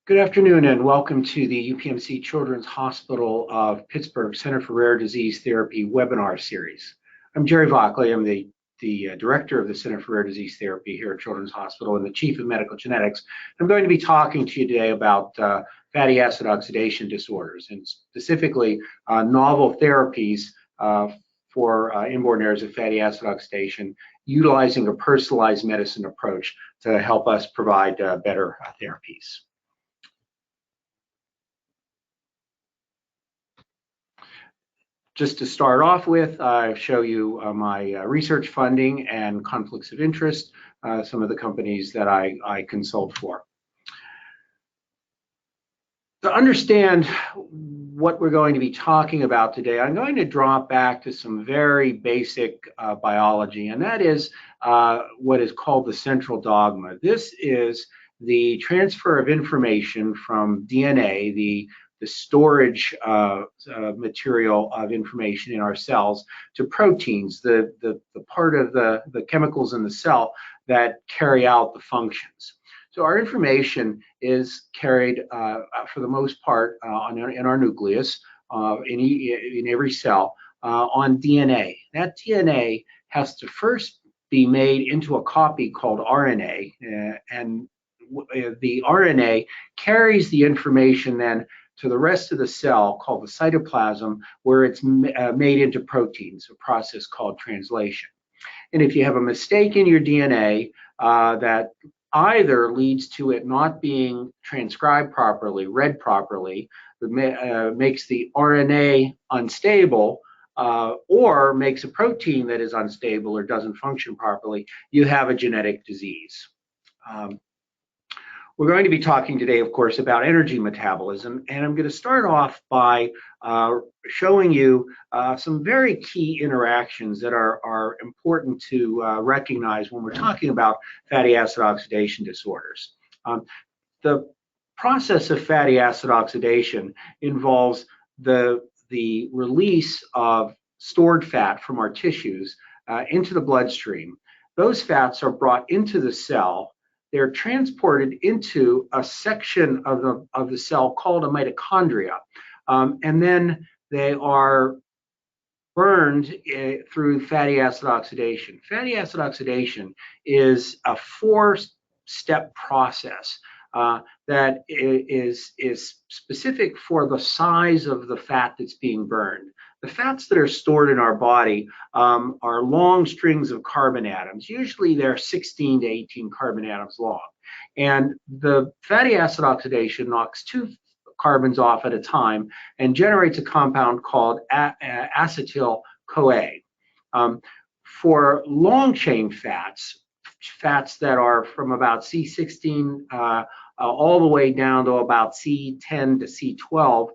Good afternoon and welcome to the UPMC Children's Hospital of Pittsburgh Center for Rare Disease Therapy webinar series. I'm Jerry Vockley. I'm the director of the Center for Rare Disease Therapy here at Children's Hospital and the chief of medical genetics. I'm going to be talking to you today about fatty acid oxidation disorders and specifically novel therapies for inborn errors of fatty acid oxidation, utilizing a personalized medicine approach to help us provide better therapies. Just to start off with, I show you my research funding and conflicts of interest, some of the companies that I consult for. To understand what we're going to be talking about today, I'm going to drop back to some very basic biology, and that is what is called the central dogma. This is the transfer of information from DNA, the storage material of information in our cells, to proteins, the part of the chemicals in the cell that carry out the functions. So our information is carried for the most part in our nucleus, in every cell, on DNA. That DNA has to first be made into a copy called RNA, and the RNA carries the information then to the rest of the cell called the cytoplasm, where it's made into proteins, a process called translation. And if you have a mistake in your DNA that either leads to it not being transcribed properly, read properly, makes the RNA unstable, or makes a protein that is unstable or doesn't function properly, you have a genetic disease. We're going to be talking today, of course, about energy metabolism, and I'm going to start off by showing you some very key interactions that are important to recognize when we're talking about fatty acid oxidation disorders. The process of fatty acid oxidation involves the release of stored fat from our tissues into the bloodstream. Those fats are brought into the cell. They're transported into a section of the cell called a mitochondria, and then they are burned through fatty acid oxidation. Fatty acid oxidation is a four-step process that is specific for the size of the fat that's being burned. The fats that are stored in our body are long strings of carbon atoms. Usually they're 16 to 18 carbon atoms long. And the fatty acid oxidation knocks two carbons off at a time and generates a compound called acetyl-CoA. For long chain fats, fats that are from about C16 all the way down to about C10 to C12,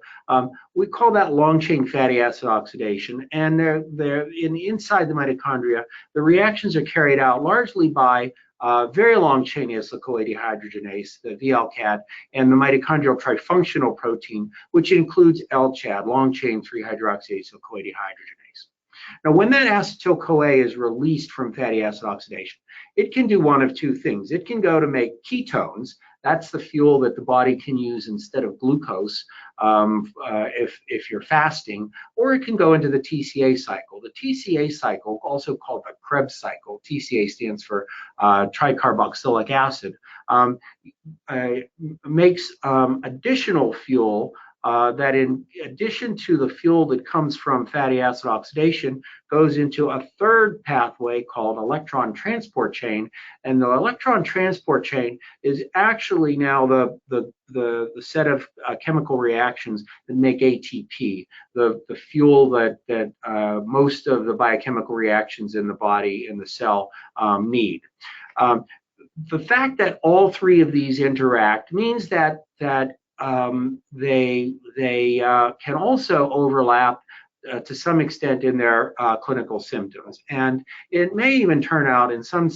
we call that long chain fatty acid oxidation, and they're inside the mitochondria. The reactions are carried out largely by very long chain acyl-CoA dehydrogenase, the VLCAD, and the mitochondrial trifunctional protein, which includes LCHAD, long chain 3-hydroxyacyl-CoA dehydrogenase. Now, when that acetyl-CoA is released from fatty acid oxidation, it can do one of two things. It can go to make ketones. That's the fuel that the body can use instead of glucose if you're fasting, or it can go into the TCA cycle. The TCA cycle, also called the Krebs cycle, TCA stands for tricarboxylic acid, makes additional fuel that, in addition to the fuel that comes from fatty acid oxidation, goes into a third pathway called electron transport chain. And the electron transport chain is actually now the set of chemical reactions that make ATP, the fuel that most of the biochemical reactions in the body, in the cell, need. The fact that all three of these interact means that they can also overlap to some extent in their clinical symptoms, and it may even turn out in some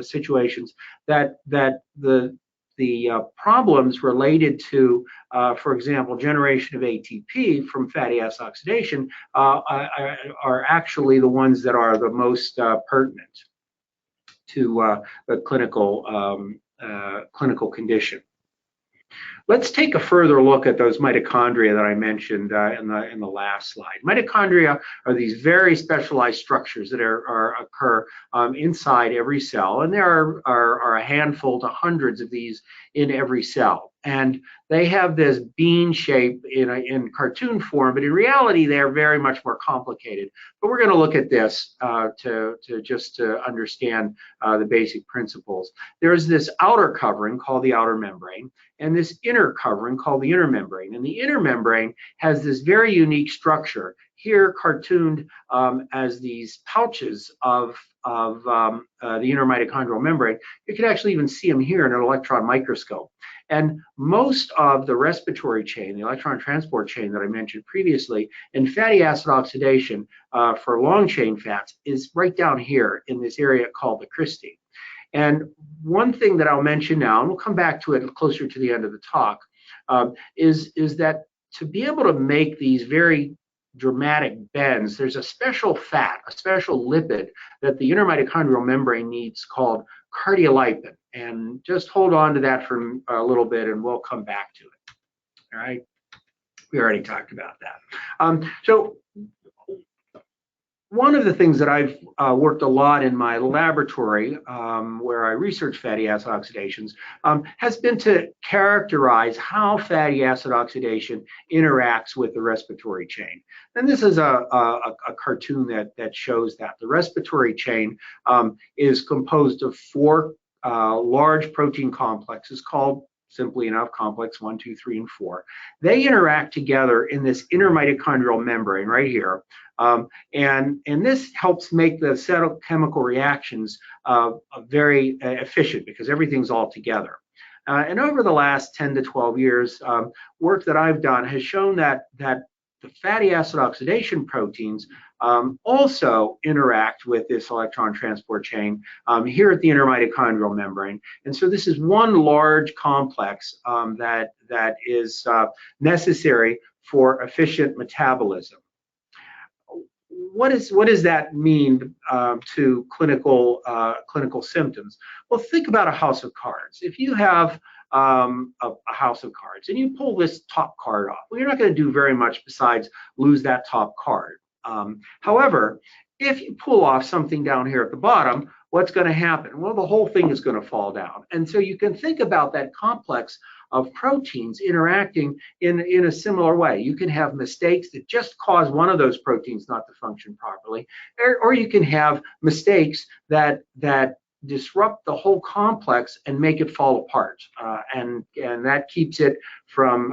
situations that the problems related to, for example, generation of ATP from fatty acid oxidation are actually the ones that are the most pertinent to the clinical condition. Let's take a further look at those mitochondria that I mentioned in the last slide. Mitochondria are these very specialized structures that occur inside every cell, and there are a handful to hundreds of these in every cell. And they have this bean shape in cartoon form, but in reality, they're very much more complicated. But we're going to look at this to understand the basic principles. There's this outer covering called the outer membrane, and this inner covering called the inner membrane. And the inner membrane has this very unique structure, here cartooned as these pouches of the inner mitochondrial membrane. You can actually even see them here in an electron microscope. And most of the respiratory chain, the electron transport chain that I mentioned previously, and fatty acid oxidation for long chain fats is right down here in this area called the cristae. And one thing that I'll mention now, and we'll come back to it closer to the end of the talk, is that to be able to make these very dramatic bends, there's a special fat, a special lipid that the inner mitochondrial membrane needs called cardiolipin. And just hold on to that for a little bit and we'll come back to it. All right, we already talked about that. So one of the things that I've worked a lot in my laboratory where I research fatty acid oxidations has been to characterize how fatty acid oxidation interacts with the respiratory chain. And this is a cartoon that shows that. The respiratory chain is composed of four large protein complexes called, simply enough, complex 1, 2, 3, and 4. They interact together in this inner mitochondrial membrane right here. And this helps make the chemical reactions very efficient because everything's all together. And over the last 10 to 12 years, work that I've done has shown that the fatty acid oxidation proteins also interact with this electron transport chain here at the inner mitochondrial membrane. And so this is one large complex that is necessary for efficient metabolism. What does that mean to clinical symptoms? Well, think about a house of cards. If you have a house of cards and you pull this top card off, well, you're not going to do very much besides lose that top card. However, if you pull off something down here at the bottom, what's going to happen? Well, the whole thing is going to fall down. And so you can think about that complex of proteins interacting in a similar way. You can have mistakes that just cause one of those proteins not to function properly, or you can have mistakes that disrupt the whole complex and make it fall apart, and that keeps it from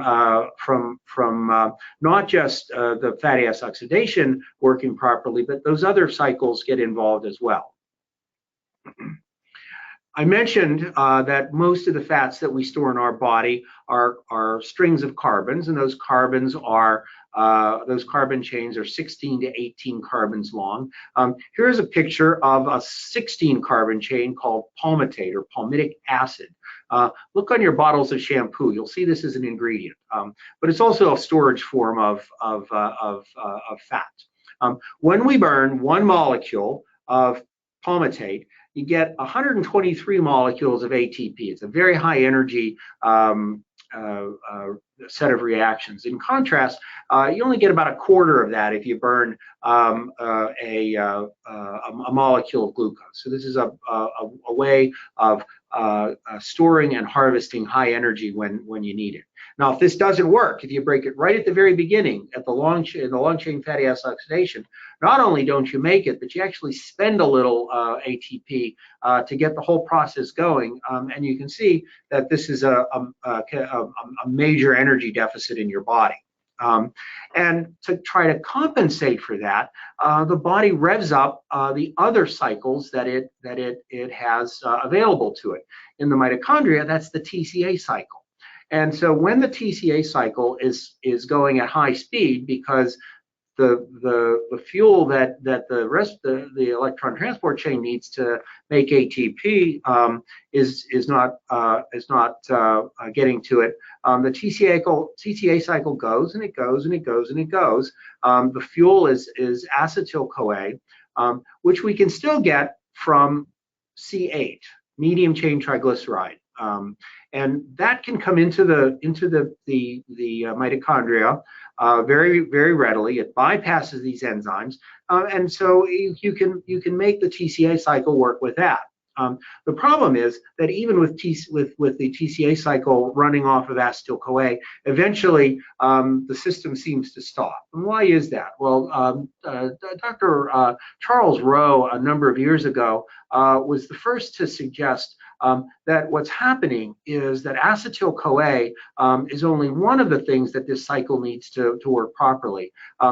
not just the fatty acid oxidation working properly, but those other cycles get involved as well. I mentioned that most of the fats that we store in our body are strings of carbons, and those carbons are those carbon chains are 16 to 18 carbons long. Here's a picture of a 16 carbon chain called palmitate or palmitic acid. Look on your bottles of shampoo. You'll see this as an ingredient, but it's also a storage form of fat. When we burn one molecule of palmitate, you get 123 molecules of ATP. It's a very high energy set of reactions. In contrast, you only get about a quarter of that if you burn a molecule of glucose. So this is a way of storing and harvesting high energy when you need it. Now, if this doesn't work, if you break it right at the very beginning at the long chain fatty acid oxidation, not only don't you make it, but you actually spend a little ATP to get the whole process going. And you can see that this is a major energy deficit in your body. And to try to compensate for that, the body revs up the other cycles that it has available to it. In the mitochondria, that's the TCA cycle. And so when the TCA cycle is going at high speed, because the fuel that the electron transport chain needs to make ATP is not getting to it. The TCA cycle goes and it goes and it goes and it goes. The fuel is acetyl-CoA, which we can still get from C8, medium chain triglyceride. And that can come into the mitochondria very readily. It bypasses these enzymes, and so you can make the TCA cycle work with that. The problem is that even with the TCA cycle running off of acetyl-CoA, eventually the system seems to stop. And why is that? Well, Dr. Charles Rowe, a number of years ago, was the first to suggest that what's happening is that acetyl-CoA is only one of the things that this cycle needs to work properly.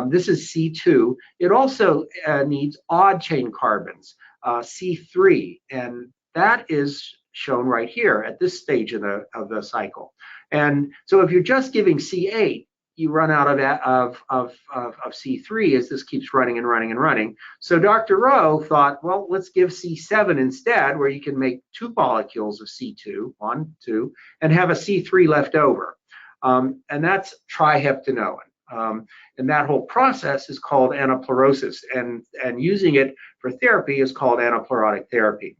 This is C2. It also needs odd chain carbons, C3, and that is shown right here at this stage of the cycle. And so if you're just giving C8, you run out of C3 as this keeps running and running and running. So Dr. Rowe thought, well, let's give C7 instead, where you can make 2 molecules of C2, 1, 2, and have a C3 left over. And that's triheptanoin. And that whole process is called anaplerosis, and using it for therapy is called anaplerotic therapy.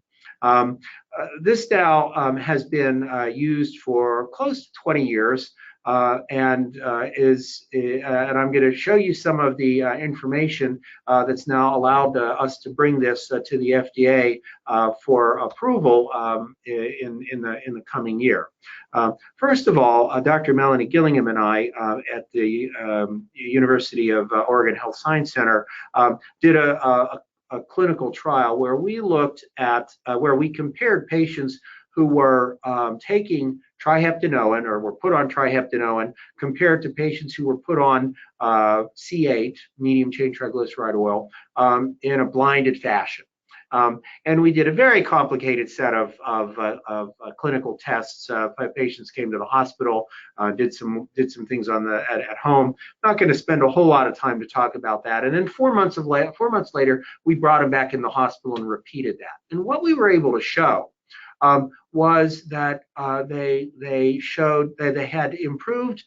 This now has been used for close to 20 years. And I'm going to show you some of the information that's now allowed us to bring this to the FDA for approval in the coming year. First of all, Dr. Melanie Gillingham and I at the University of Oregon Health Science Center did a clinical trial where we looked at where we compared patients who were taking triheptanoin or were put on triheptanoin compared to patients who were put on C8, medium chain triglyceride oil, in a blinded fashion. And we did a very complicated set of clinical tests. Patients came to the hospital, did some things at home. Not going to spend a whole lot of time to talk about that. And then 4 months later, we brought them back in the hospital and repeated that. And what we were able to show was that they showed that they had improved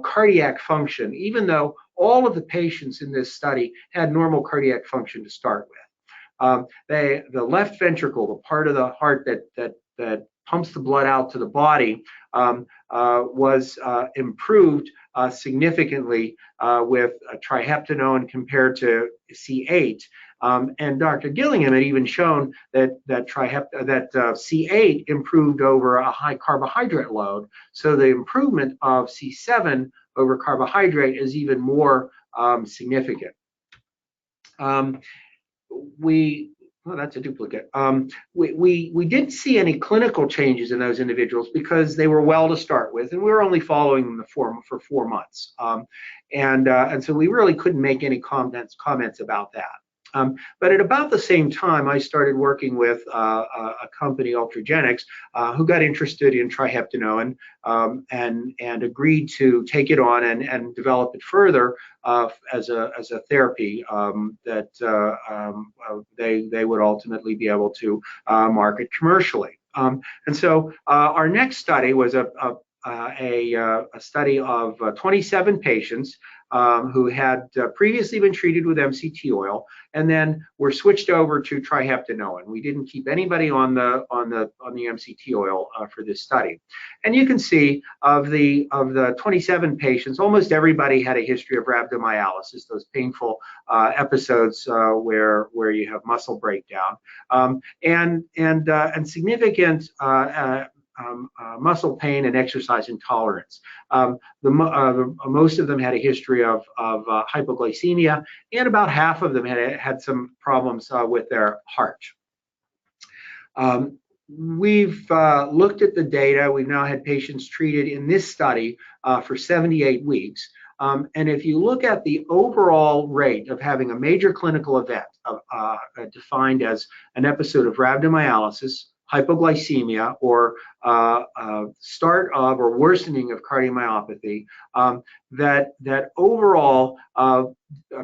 cardiac function, even though all of the patients in this study had normal cardiac function to start with. The left ventricle, the part of the heart that pumps the blood out to the body, was improved significally with triheptanoin compared to C8. And Dr. Gillingham had even shown that C8 improved over a high carbohydrate load. So the improvement of C7 over carbohydrate is even more significant. Well, that's a duplicate. We didn't see any clinical changes in those individuals because they were well to start with, and we were only following them for 4 months. And so we really couldn't make any comments about that. But at about the same time, I started working with a company, Ultragenics, who got interested in triheptanoin and agreed to take it on and develop it further as a therapy that they would ultimately be able to market commercially. And so our next study was a study of 27 patients who had previously been treated with MCT oil and then were switched over to triheptanoin. We didn't keep anybody on the MCT oil for this study. And you can see of the 27 patients, almost everybody had a history of rhabdomyolysis, those painful episodes where you have muscle breakdown, and significant muscle pain and exercise intolerance. Most of them had a history of hypoglycemia, and about half of them had some problems with their heart. We've looked at the data. We've now had patients treated in this study for 78 weeks. And if you look at the overall rate of having a major clinical event defined as an episode of rhabdomyolysis, hypoglycemia, or start of or worsening of cardiomyopathy, that overall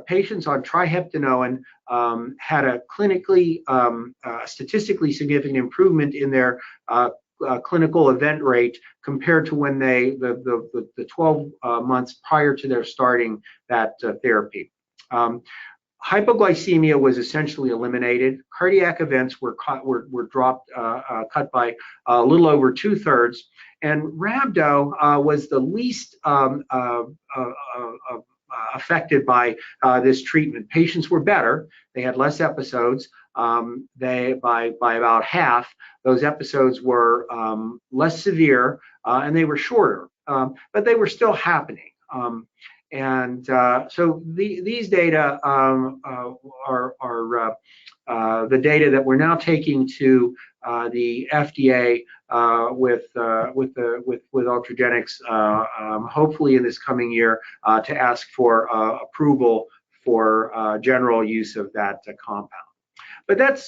patients on triheptanoin had a clinically, statistically significant improvement in their clinical event rate compared to when the 12 months prior to their starting that therapy. Hypoglycemia was essentially eliminated. Cardiac events were dropped, cut by a little over 2/3, and rhabdo was the least affected by this treatment. Patients were better; they had less episodes. By about half, those episodes were less severe and they were shorter, but they were still happening. So these data are the data that we're now taking to the FDA with Ultragenyx, hopefully in this coming year, to ask for approval for general use of that compound. But that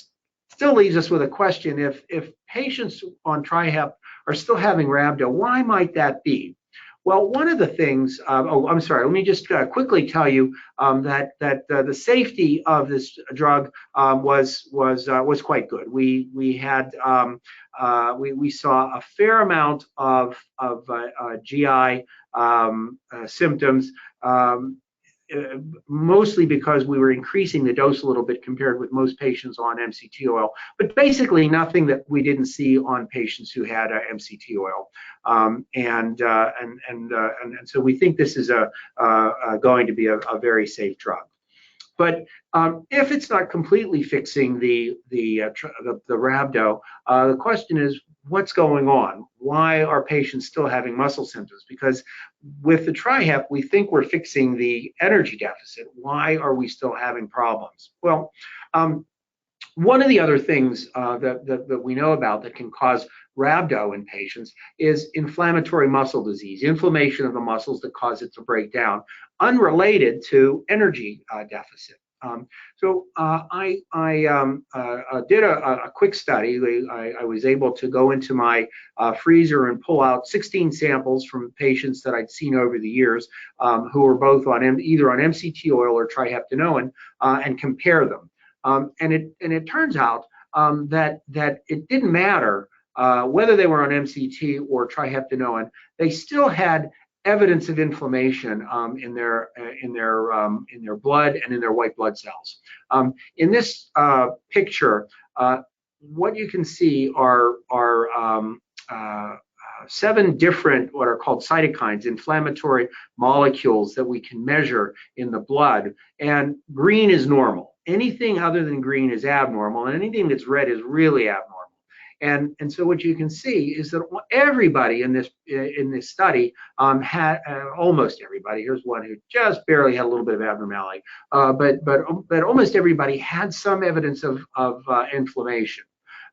still leaves us with a question: if patients on TriHep are still having rhabdo, why might that be? Well, one of the things, I'm sorry, let me just quickly tell you that the safety of this drug was quite good. We saw a fair amount of GI symptoms, mostly because we were increasing the dose a little bit compared with most patients on MCT oil, but basically nothing that we didn't see on patients who had MCT oil. And so we think this is going to be a very safe drug. But if it's not completely fixing the rhabdo, the question is, what's going on? Why are patients still having muscle symptoms? Because with the TriHep, we think we're fixing the energy deficit. Why are we still having problems? Well, one of the other things that we know about that can cause rhabdo in patients is inflammatory muscle disease, inflammation of the muscles that cause it to break down, unrelated to energy deficit. So I did a quick study. I was able to go into my freezer and pull out 16 samples from patients that I'd seen over the years who were both on either on MCT oil or triheptanoin, and compare them. And it turns out that it didn't matter whether they were on MCT or triheptanoin. They still had evidence of inflammation in their blood and in their white blood cells. In this picture, what you can see are 7 different what are called cytokines, inflammatory molecules that we can measure in the blood, and green is normal. Anything other than green is abnormal, and anything that's red is really abnormal. And so what you can see is that everybody in this study had almost everybody. Here's one who just barely had a little bit of abnormality, but almost everybody had some evidence of inflammation.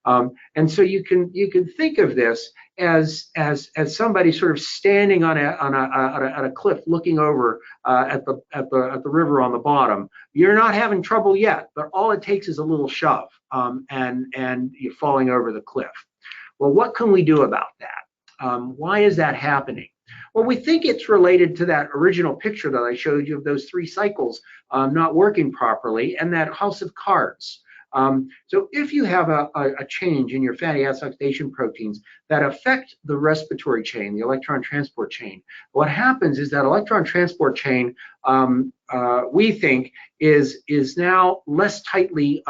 And so you can think of this as somebody sort of standing on a cliff looking over at the river on the bottom. You're not having trouble yet, but all it takes is a little shove, and you're falling over the cliff. Well, what can we do about that? Why is that happening? Well, we think it's related to that original picture that I showed you of those 3 cycles not working properly, and that house of cards. So if you have a change in your fatty acid oxidation proteins that affect the respiratory chain, the electron transport chain, what happens is that electron transport chain, we think, is now less tightly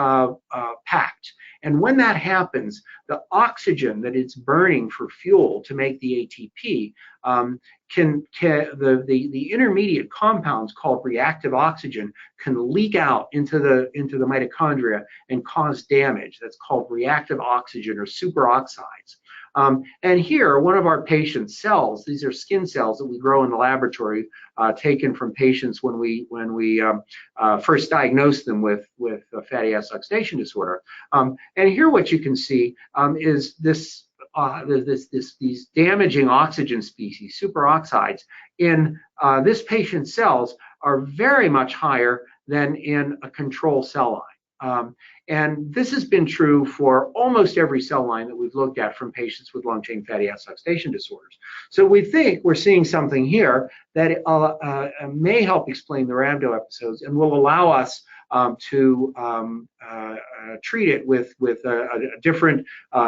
packed. And when that happens, the oxygen that it's burning for fuel to make the ATP the intermediate compounds called reactive oxygen can leak out into the mitochondria and cause damage. That's called reactive oxygen or superoxides. And here, one of our patient's cells, these are skin cells that we grow in the laboratory, taken from patients when we first diagnosed them with fatty acid oxidation disorder. And here, what you can see is these damaging oxygen species, superoxides, in this patient's cells are very much higher than in a control cell line. And this has been true for almost every cell line that we've looked at from patients with long-chain fatty acid oxidation disorders. So we think we're seeing something here that may help explain the rhabdo episodes and will allow us to treat it with a different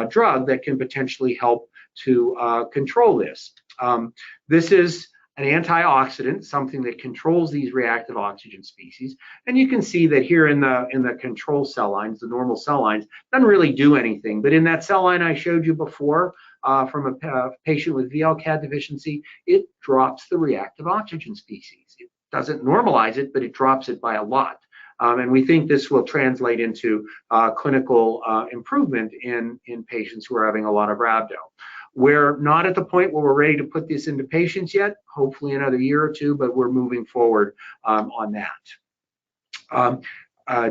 drug that can potentially help to control this. This is an antioxidant, something that controls these reactive oxygen species. And you can see that here in the control cell lines, the normal cell lines, doesn't really do anything. But in that cell line I showed you before, from a patient with VLCAD deficiency, it drops the reactive oxygen species. It doesn't normalize it, but it drops it by a lot. And we think this will translate into clinical improvement in patients who are having a lot of rhabdo. We're not at the point where we're ready to put this into patients yet, hopefully another year or two, but we're moving forward on that.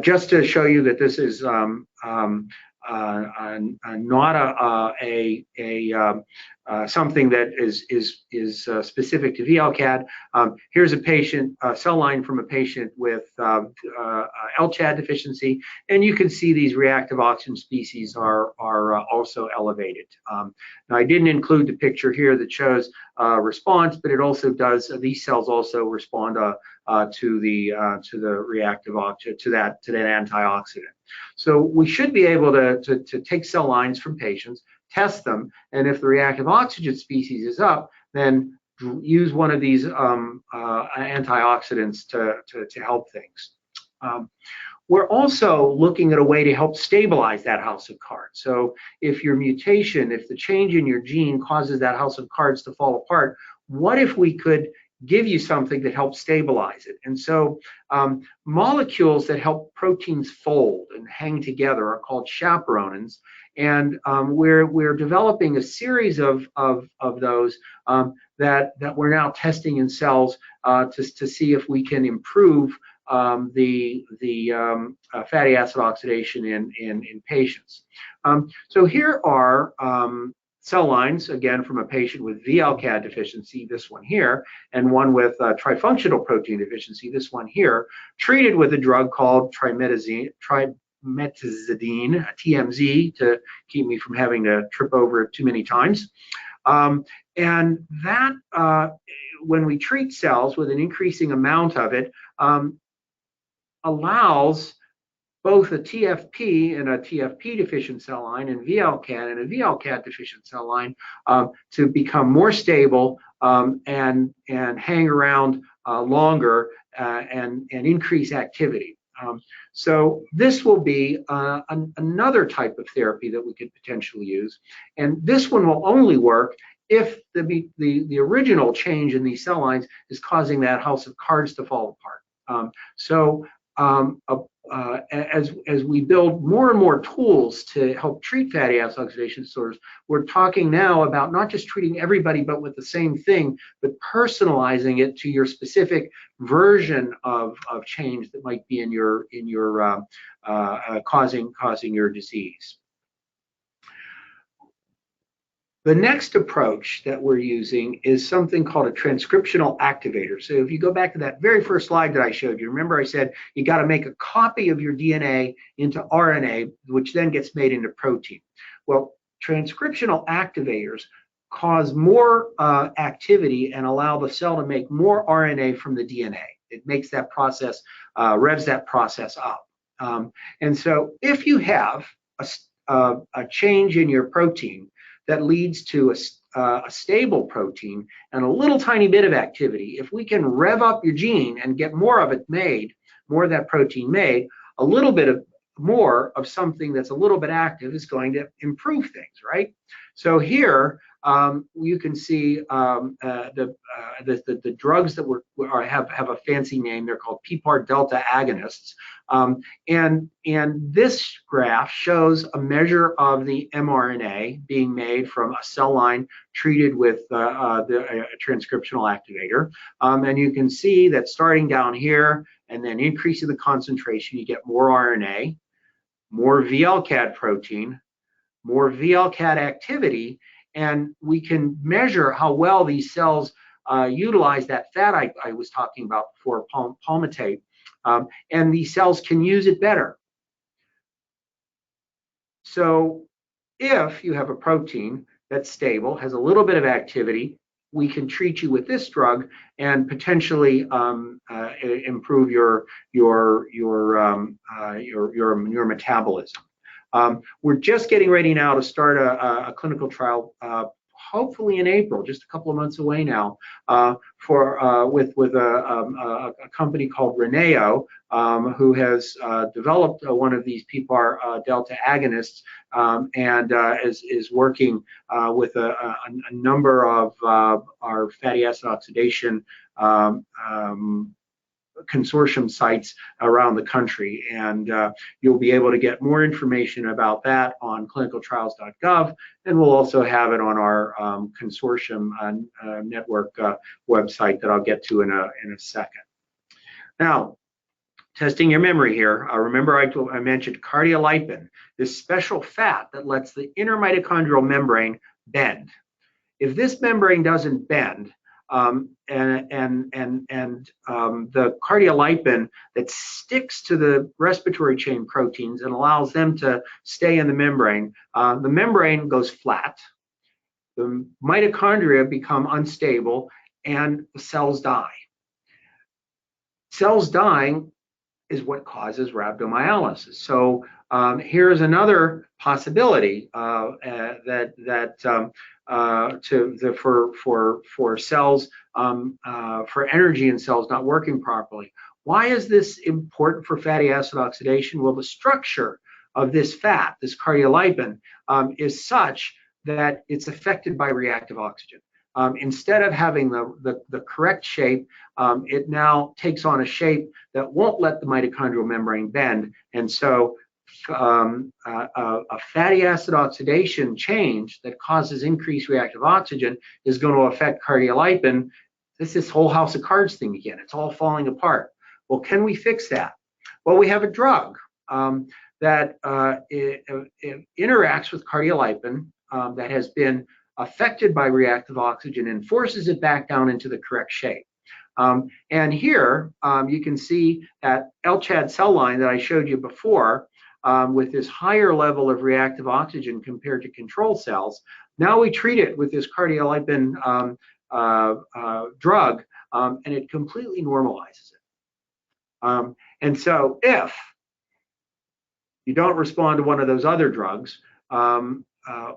Just to show you that this is not something that is specific to VLCAD. Here's a cell line from a patient with LCHAD deficiency, and you can see these reactive oxygen species are also elevated. Now, I didn't include the picture here that shows response, but it also does. These cells also respond to the reactive oxygen, to that antioxidant. So we should be able to take cell lines from patients, test them, and if the reactive oxygen species is up, then use one of these antioxidants to help things. We're also looking at a way to help stabilize that house of cards. So if your mutation, if the change in your gene causes that house of cards to fall apart, what if we could give you something that helps stabilize it? And so molecules that help proteins fold and hang together are called chaperonins. And we're developing a series of those that we're now testing in cells to see if we can improve the fatty acid oxidation in patients. So here are cell lines, again, from a patient with VLCAD deficiency, this one here, and one with trifunctional protein deficiency, this one here, treated with a drug called trimetazidine, TMZ, to keep me from having to trip over it too many times. And that, when we treat cells with an increasing amount of it, allows both a TFP and a TFP deficient cell line and VLCAD and a VLCAD deficient cell line to become more stable and hang around longer and increase activity. So this will be another type of therapy that we could potentially use, and this one will only work if the original change in these cell lines is causing that house of cards to fall apart. As we build more and more tools to help treat fatty acid oxidation disorders, we're talking now about not just treating everybody but with the same thing, but personalizing it to your specific version of change that might be in your causing your disease. The next approach that we're using is something called a transcriptional activator. So if you go back to that very first slide that I showed you, remember I said you got to make a copy of your DNA into RNA, which then gets made into protein. Well, transcriptional activators cause more activity and allow the cell to make more RNA from the DNA. It makes that process, revs that process up. And so if you have a change in your protein that leads to a stable protein and a little tiny bit of activity, if we can rev up your gene and get more of it made, more of that protein made, a little bit of more of something that's a little bit active is going to improve things, right? So here you can see the drugs that have a fancy name. They're called PPAR delta agonists. And this graph shows a measure of the mRNA being made from a cell line treated with a transcriptional activator. And you can see that starting down here and then increasing the concentration, you get more RNA, more VLCAD protein, more VLCAD activity, and we can measure how well these cells utilize that fat I was talking about before, palmitate, and these cells can use it better. So if you have a protein that's stable, has a little bit of activity, we can treat you with this drug and potentially improve your metabolism. We're just getting ready now to start a clinical trial hopefully in April, just a couple of months away now, with a company called Reneo, who has developed one of these PPAR delta agonists, and is working with a number of our fatty acid oxidation consortium sites around the country, and you'll be able to get more information about that on clinicaltrials.gov, and we'll also have it on our consortium network website that I'll get to in a second. Now, testing your memory here, remember I mentioned cardiolipin, this special fat that lets the inner mitochondrial membrane bend. If this membrane doesn't bend, the cardiolipin that sticks to the respiratory chain proteins and allows them to stay in the membrane goes flat, the mitochondria become unstable, and the cells die. Cells dying is what causes rhabdomyolysis. So here's another possibility for cells, for energy in cells not working properly. Why is this important for fatty acid oxidation? Well, the structure of this fat, this cardiolipin, is such that it's affected by reactive oxygen. Instead of having the correct shape, it now takes on a shape that won't let the mitochondrial membrane bend. And so a fatty acid oxidation change that causes increased reactive oxygen is going to affect cardiolipin. This whole house of cards thing again. It's all falling apart. Well, can we fix that? Well, we have a drug that it interacts with cardiolipin that has been affected by reactive oxygen and forces it back down into the correct shape. And here you can see that LCHAD cell line that I showed you before, with this higher level of reactive oxygen compared to control cells. Now we treat it with this cardiolipin drug, and it completely normalizes it. And so if you don't respond to one of those other drugs,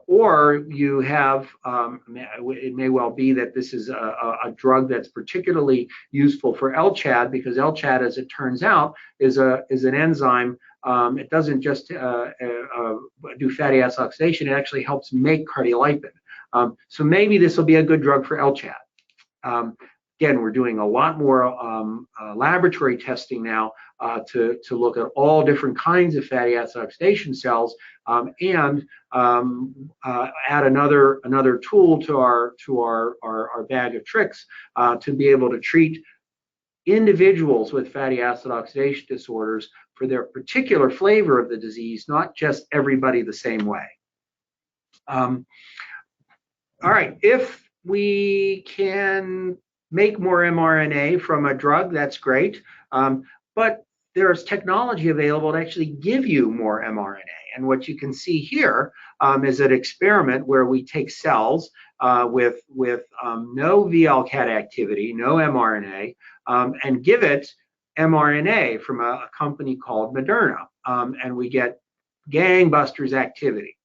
or you have, it may well be that this is a drug that's particularly useful for LCHAD, because LCHAD, as it turns out, is an enzyme. It doesn't just do fatty acid oxidation, it actually helps make cardiolipin. So maybe this will be a good drug for LCHAD. Again, we're doing a lot more laboratory testing now to look at all different kinds of fatty acid oxidation cells, and add another tool to our bag of tricks to be able to treat individuals with fatty acid oxidation disorders for their particular flavor of the disease, not just everybody the same way. All right, if we can make more mRNA from a drug, that's great, but there's technology available to actually give you more mRNA. And what you can see here is an experiment where we take cells with no VLCAD activity, no mRNA, and give it mRNA from a company called Moderna, and we get gangbusters activity.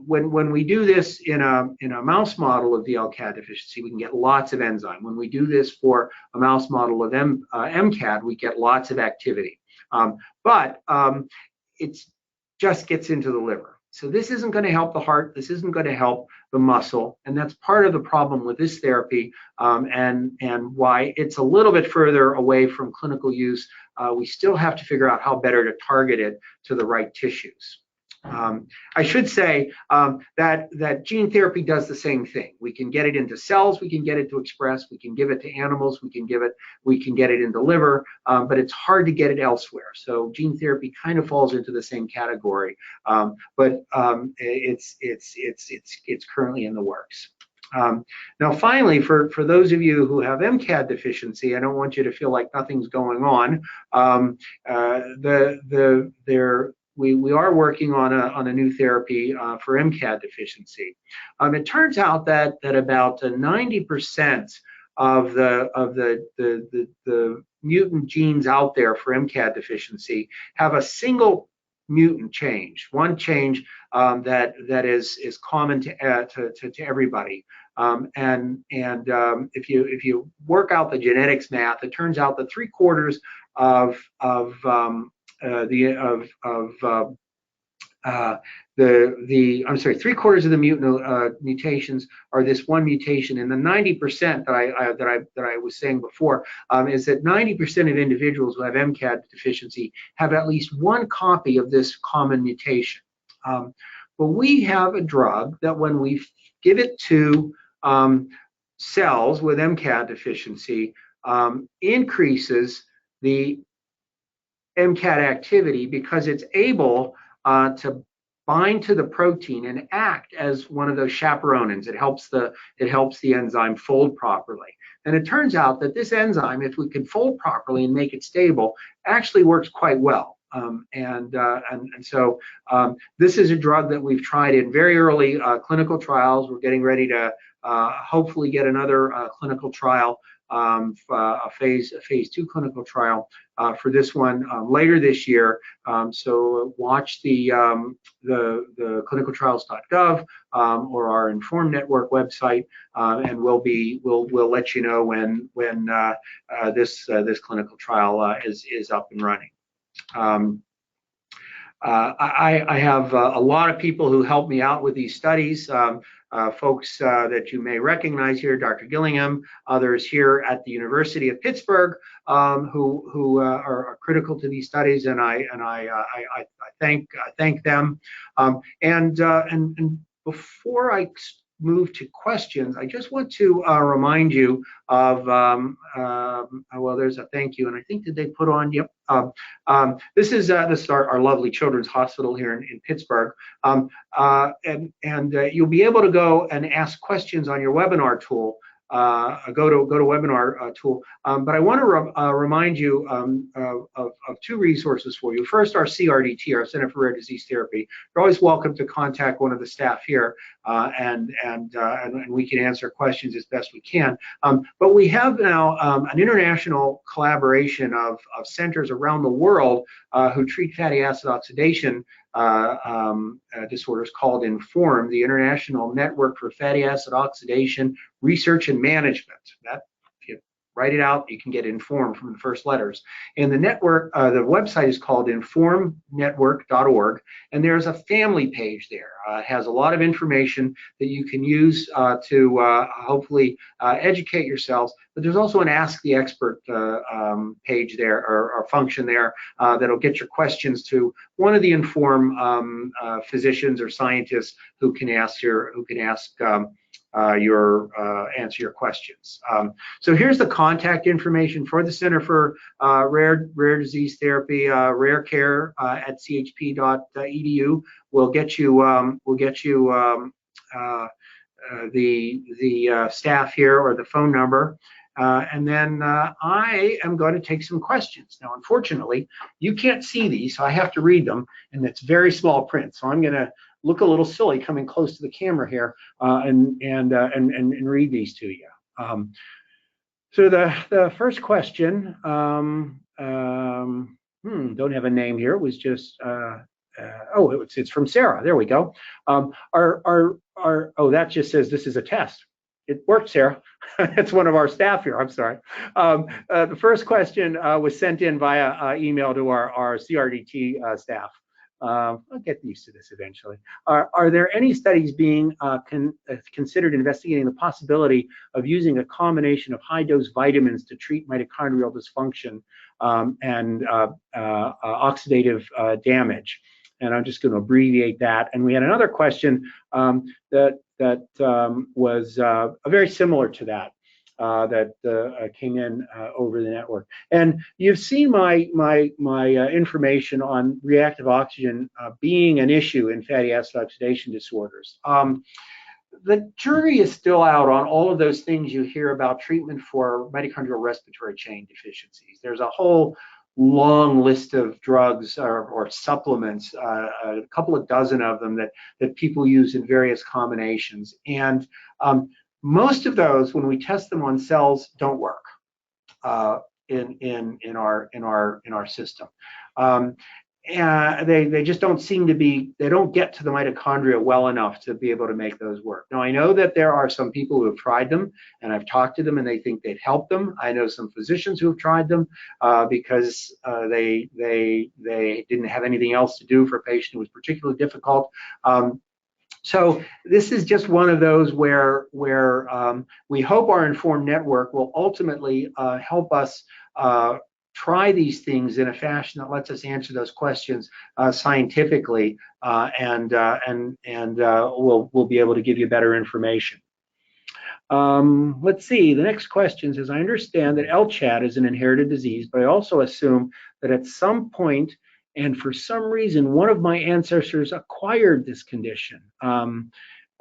When we do this in a mouse model of VLCAD deficiency, we can get lots of enzyme. When we do this for a mouse model of MCAD, we get lots of activity. But it just gets into the liver. So this isn't going to help the heart. This isn't going to help the muscle, and that's part of the problem with this therapy, and why it's a little bit further away from clinical use. We still have to figure out how better to target it to the right tissues. I should say that gene therapy does the same thing. We can get it into cells, we can get it to express, we can give it to animals, we can get it into liver, but it's hard to get it elsewhere. So gene therapy kind of falls into the same category, but it's currently in the works. Now, finally, for those of you who have MCAD deficiency, I don't want you to feel like nothing's going on. We are working on a new therapy for MCAD deficiency. It turns out that about 90% of the mutant genes out there for MCAD deficiency have a single mutant change, one change that is common to everybody. If you work out the genetics math, it turns out that 3/4 of I'm sorry, 3/4 of the mutant mutations are this one mutation, and the 90% that I was saying before is that 90% of individuals who have MCAD deficiency have at least one copy of this common mutation. But we have a drug that when we give it to cells with MCAD deficiency, increases the MCAD activity because it's able to bind to the protein and act as one of those chaperonins. It helps the enzyme fold properly. And it turns out that this enzyme, if we can fold properly and make it stable, actually works quite well. So this is a drug that we've tried in very early clinical trials. We're getting ready to hopefully get another clinical trial, a phase 2 clinical trial for this one later this year. So watch the clinicaltrials.gov or our Inform Network website, and we'll let you know when this clinical trial is up and running. I have a lot of people who help me out with these studies. Folks that you may recognize here, Dr. Gillingham, others here at the University of Pittsburgh, who are critical to these studies, and I thank them. And before I move to questions, I just want to remind you of well, there's a thank you, and I think did they put on? Yep. This is our lovely children's hospital here in Pittsburgh, and you'll be able to go and ask questions on your webinar tool. Go to webinar tool. But I want to remind you of two resources for you. First, our CRDT, our Center for Rare Disease Therapy. You're always welcome to contact one of the staff here, and we can answer questions as best we can. But we have now an international collaboration of centers around the world who treat fatty acid oxidation disorders called INFORM, the International Network for Fatty Acid Oxidation Research and Management. That, if you write it out, you can get INFORM from the first letters. And the network, the website is called informnetwork.org, and there's a family page there. It has a lot of information that you can use to hopefully educate yourselves. But there's also an Ask the Expert page there, or function there, that'll get your questions to one of the INFORM physicians or scientists who can answer your questions. So here's the contact information for the Center for Rare Disease Therapy, Rare Care at chp.edu. We'll get you the staff here or the phone number. And then I am going to take some questions. Now, unfortunately, you can't see these, so I have to read them, and it's very small print. So I'm going to look a little silly coming close to the camera here and read these to you. So the first question, don't have a name here. It was just oh, it's from Sarah. There we go. Oh, that just says this is a test. It worked, Sarah. It's one of our staff here. I'm sorry. The first question was sent in via email to our CRDT staff. I'll get used to this eventually. Are there any studies being considered investigating the possibility of using a combination of high-dose vitamins to treat mitochondrial dysfunction and oxidative damage? And I'm just going to abbreviate that. And we had another question that was very similar to that. That came in over the network. And you've seen my information on reactive oxygen being an issue in fatty acid oxidation disorders. The jury is still out on all of those things you hear about treatment for mitochondrial respiratory chain deficiencies. There's a whole long list of drugs or supplements, a couple of dozen of them that people use in various combinations. And most of those, when we test them on cells, don't work in our system. they just don't seem to be, they don't get to the mitochondria well enough to be able to make those work. Now, I know that there are some people who have tried them, and I've talked to them, and they think they've helped them. I know some physicians who have tried them because they didn't have anything else to do for a patient who was particularly difficult. So this is just one of those where we hope our informed network will ultimately help us try these things in a fashion that lets us answer those questions scientifically, and we'll be able to give you better information. Let's see, the next question says, I understand that LCHAD is an inherited disease, but I also assume that at some point and for some reason one of my ancestors acquired this condition.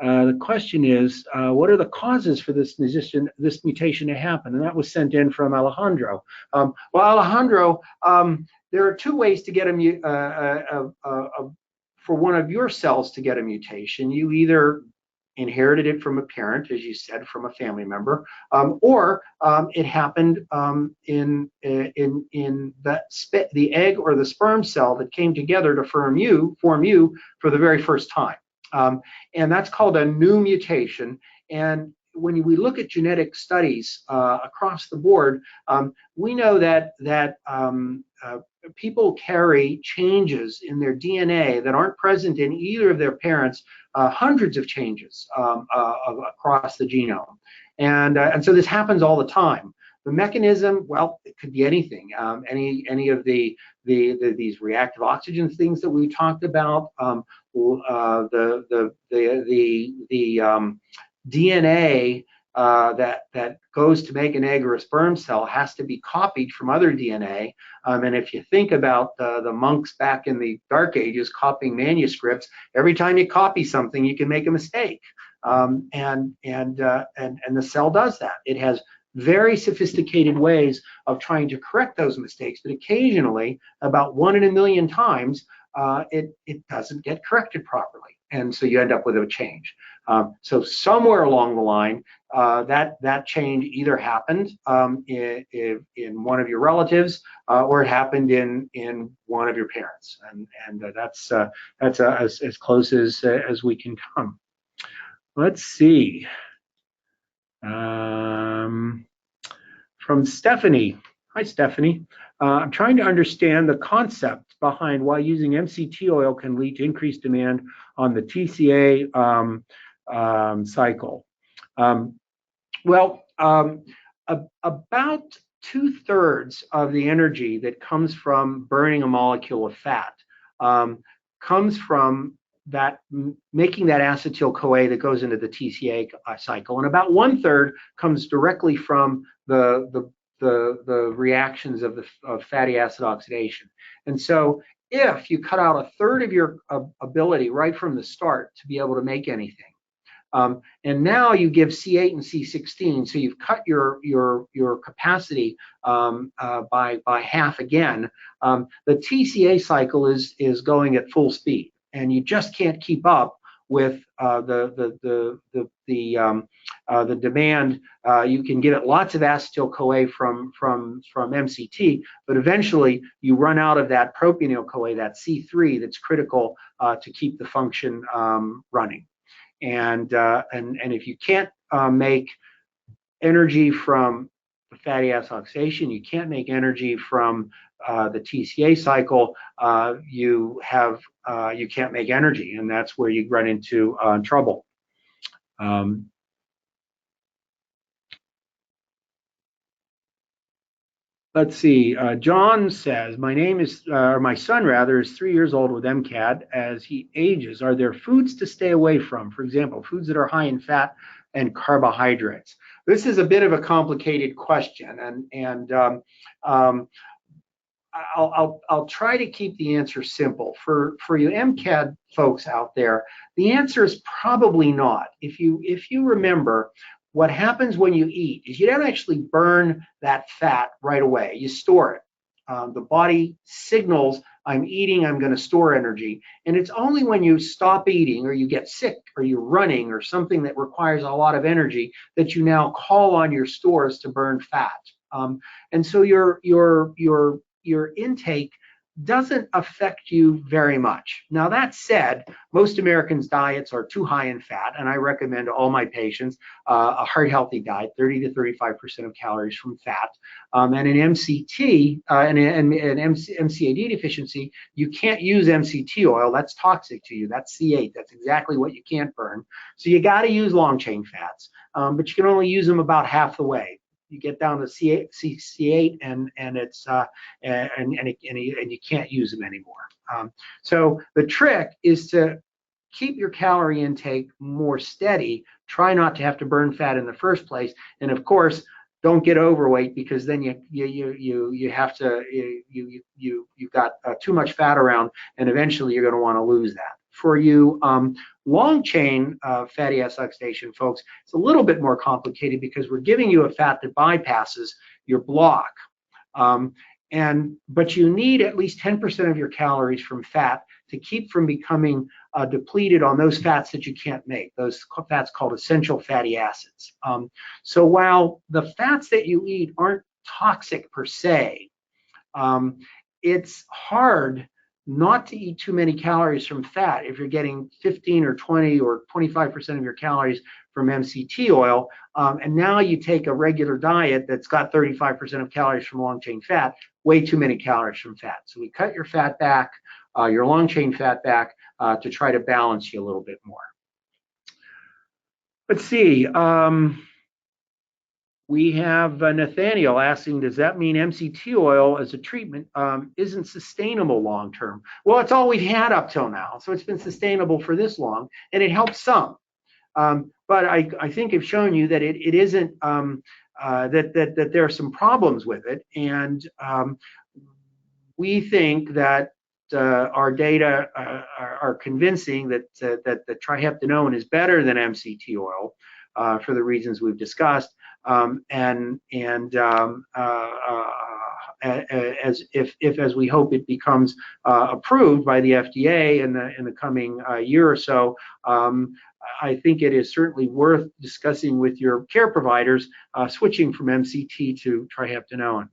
The question is, what are the causes for this mutation to happen? And that was sent in from Alejandro. Well, Alejandro, there are two ways to get for one of your cells to get a mutation. You either inherited it from a parent, as you said, from a family member, or it happened in the egg or the sperm cell that came together to form you for the very first time. And that's called a new mutation. And when we look at genetic studies across the board, we know that people carry changes in their DNA that aren't present in either of their parents, hundreds of changes across the genome. And so this happens all the time. The mechanism, well, it could be anything. Any of these reactive oxygen things that we talked about, the DNA that goes to make an egg or a sperm cell has to be copied from other DNA. And if you think about the monks back in the Dark Ages copying manuscripts, every time you copy something, you can make a mistake. And the cell does that. It has very sophisticated ways of trying to correct those mistakes, but occasionally, about 1 in a million times, it doesn't get corrected properly, and so you end up with a change. So somewhere along the line, that change either happened in one of your relatives, or it happened in one of your parents, and that's as close as we can come. Let's see. From Stephanie. Hi, Stephanie. I'm trying to understand the concept behind why using MCT oil can lead to increased demand on the TCA cycle. About 2/3 of the energy that comes from burning a molecule of fat comes from that making that acetyl-CoA that goes into the TCA cycle, and about 1/3 comes directly from the reactions of fatty acid oxidation. And so if you cut out 1/3 of your ability right from the start to be able to make anything, and now you give C8 and C16, so you've cut your capacity by half again, the TCA cycle is going at full speed, and you just can't keep up with the demand. You can give it lots of acetyl-CoA from MCT, but eventually you run out of that propionyl-CoA, that C3 that's critical to keep the function running. And if you can't make energy from the fatty acid oxidation, you can't make energy from the TCA cycle, you can't make energy, and that's where you run into trouble. Let's see. John says, my son rather is 3 years old with MCAD. As he ages, are there foods to stay away from? For example, foods that are high in fat and carbohydrates. This is a bit of a complicated question, and I'll try to keep the answer simple. For you MCAD folks out there, the answer is probably not. If you remember, what happens when you eat is you don't actually burn that fat right away. You store it. The body signals, I'm eating, I'm going to store energy. And it's only when you stop eating or you get sick or you're running or something that requires a lot of energy that you now call on your stores to burn fat. And so your intake doesn't affect you very much. Now, that said, most Americans' diets are too high in fat, and I recommend to all my patients a heart healthy diet, 30 to 35% of calories from fat. And an MCT and MCAD deficiency, you can't use MCT oil. That's toxic to you. That's C8. That's exactly what you can't burn. So you got to use long chain fats, but you can only use them about half the way. You get down to C8 and it's and you can't use them anymore. So the trick is to keep your calorie intake more steady. Try not to have to burn fat in the first place, and of course, don't get overweight, because then you have to you've got too much fat around, and eventually you're going to want to lose that. For you long chain fatty acid oxidation folks, it's a little bit more complicated, because we're giving you a fat that bypasses your block. But you need at least 10% of your calories from fat to keep from becoming depleted on those fats that you can't make, those fats called essential fatty acids. So while the fats that you eat aren't toxic per se, it's hard not to eat too many calories from fat if you're getting 15 or 20 or 25% of your calories from MCT oil, and now you take a regular diet that's got 35% of calories from long chain fat, way too many calories from fat. So we cut your fat back, your long chain fat back, to try to balance you a little bit more. Let's see. We have Nathaniel asking, does that mean MCT oil as a treatment isn't sustainable long term? Well, it's all we've had up till now, so it's been sustainable for this long, and it helps some. But I think I've shown you that it isn't, that there are some problems with it, and we think that our data are convincing that the triheptanone is better than MCT oil for the reasons we've discussed. As we hope it becomes approved by the FDA in the coming year or so, I think it is certainly worth discussing with your care providers switching from MCT to triheptanone.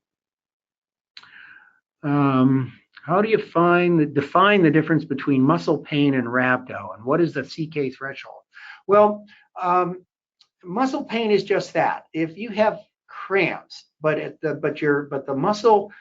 How do you define the difference between muscle pain and rhabdo, and what is the CK threshold? Well, muscle pain is just that. If you have cramps, but the muscle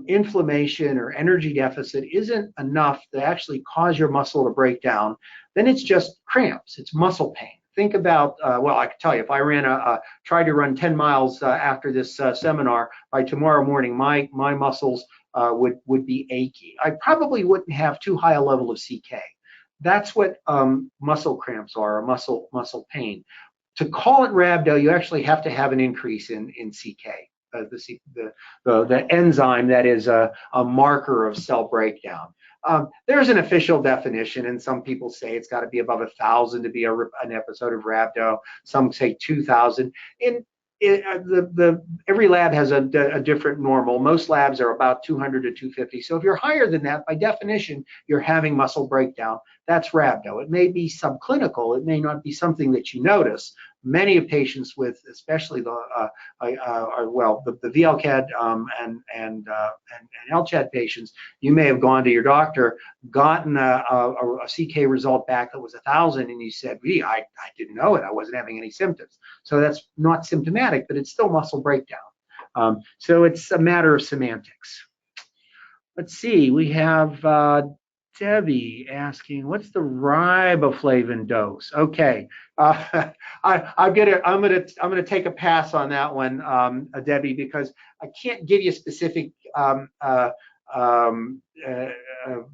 inflammation or energy deficit isn't enough to actually cause your muscle to break down, then it's just cramps. It's muscle pain. Think about, well, I can tell you, if I tried to run 10 miles after this seminar, by tomorrow morning, my muscles would be achy. I probably wouldn't have too high a level of CK. That's what muscle cramps are, or muscle pain. To call it rhabdo, you actually have to have an increase in CK, the enzyme that is a marker of cell breakdown. There's an official definition, and some people say it's got to be above 1,000 to be an episode of rhabdo. Some say 2,000. Every lab has a different normal. Most labs are about 200 to 250. So if you're higher than that, by definition, you're having muscle breakdown. That's rhabdo. It may be subclinical. It may not be something that you notice. Many of patients with, especially the VLCAD and LCHAD patients, you may have gone to your doctor, gotten a CK result back that was 1,000, and you said, "Gee, I didn't know it. I wasn't having any symptoms." So that's not symptomatic, but it's still muscle breakdown. So it's a matter of semantics. Let's see. We have Debbie asking, what's the riboflavin dose? Okay, I'm gonna take a pass on that one, Debbie, because I can't give you specific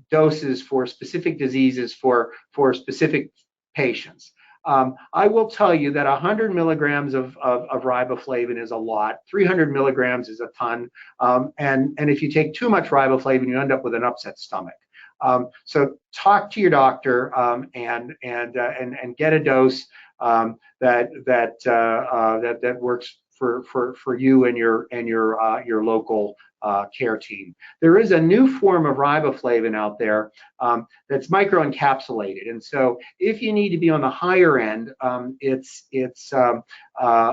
doses for specific diseases for specific patients. I will tell you that 100 milligrams of riboflavin is a lot. 300 milligrams is a ton, and if you take too much riboflavin, you end up with an upset stomach. So talk to your doctor and get a dose that works for you and your local care team. There is a new form of riboflavin out there that's microencapsulated, and so if you need to be on the higher end, it's a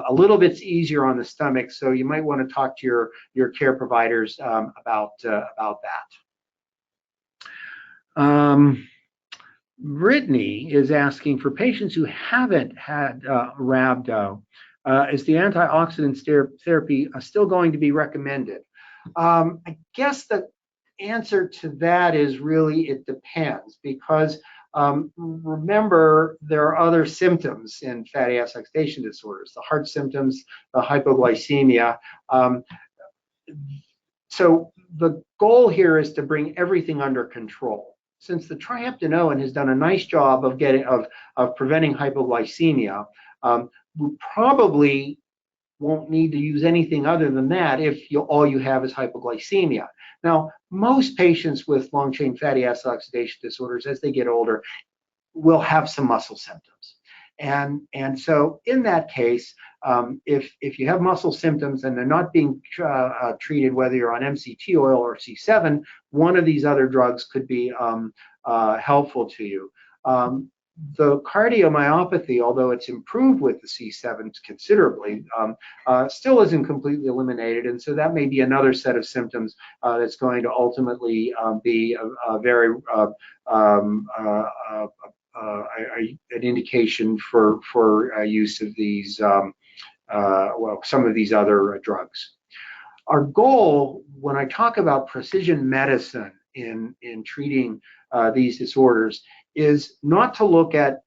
little bit easier on the stomach. So you might want to talk to your care providers about that. Brittany is asking, for patients who haven't had rhabdo, is the antioxidant therapy still going to be recommended? I guess the answer to that is really it depends, because remember, there are other symptoms in fatty acid oxidation disorders, the heart symptoms, the hypoglycemia. So the goal here is to bring everything under control. Since the triamcinolone has done a nice job of preventing hypoglycemia, we probably won't need to use anything other than that if all you have is hypoglycemia. Now, most patients with long-chain fatty acid oxidation disorders, as they get older, will have some muscle symptoms. And so in that case, if you have muscle symptoms and they're not being treated, whether you're on MCT oil or C7, one of these other drugs could be helpful to you. The cardiomyopathy, although it's improved with the C7s considerably, still isn't completely eliminated, and so that may be another set of symptoms that's going to ultimately be a very an indication for use of these, well, some of these other drugs. Our goal, when I talk about precision medicine in treating these disorders, is not to look at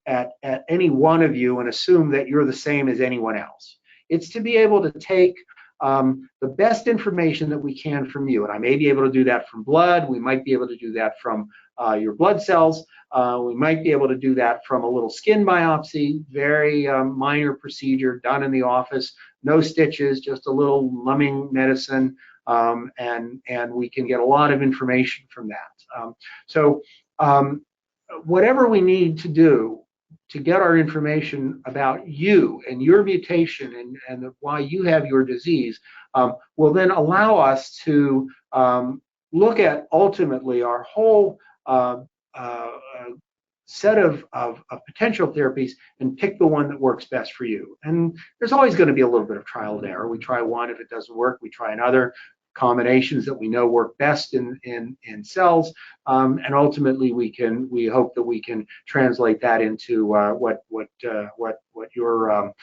any one of you and assume that you're the same as anyone else. It's to be able to take the best information that we can from you, and I may be able to do that from blood. We might be able to do that from your blood cells. We might be able to do that from a little skin biopsy, very minor procedure done in the office, no stitches, just a little numbing medicine, and we can get a lot of information from that. So whatever we need to do to get our information about you and your mutation and why you have your disease will then allow us to look at ultimately our whole set of potential therapies and pick the one that works best for you. And there's always going to be a little bit of trial and error. We try one, if it doesn't work, we try another. Combinations that we know work best in cells, and ultimately we hope that we can translate that into what your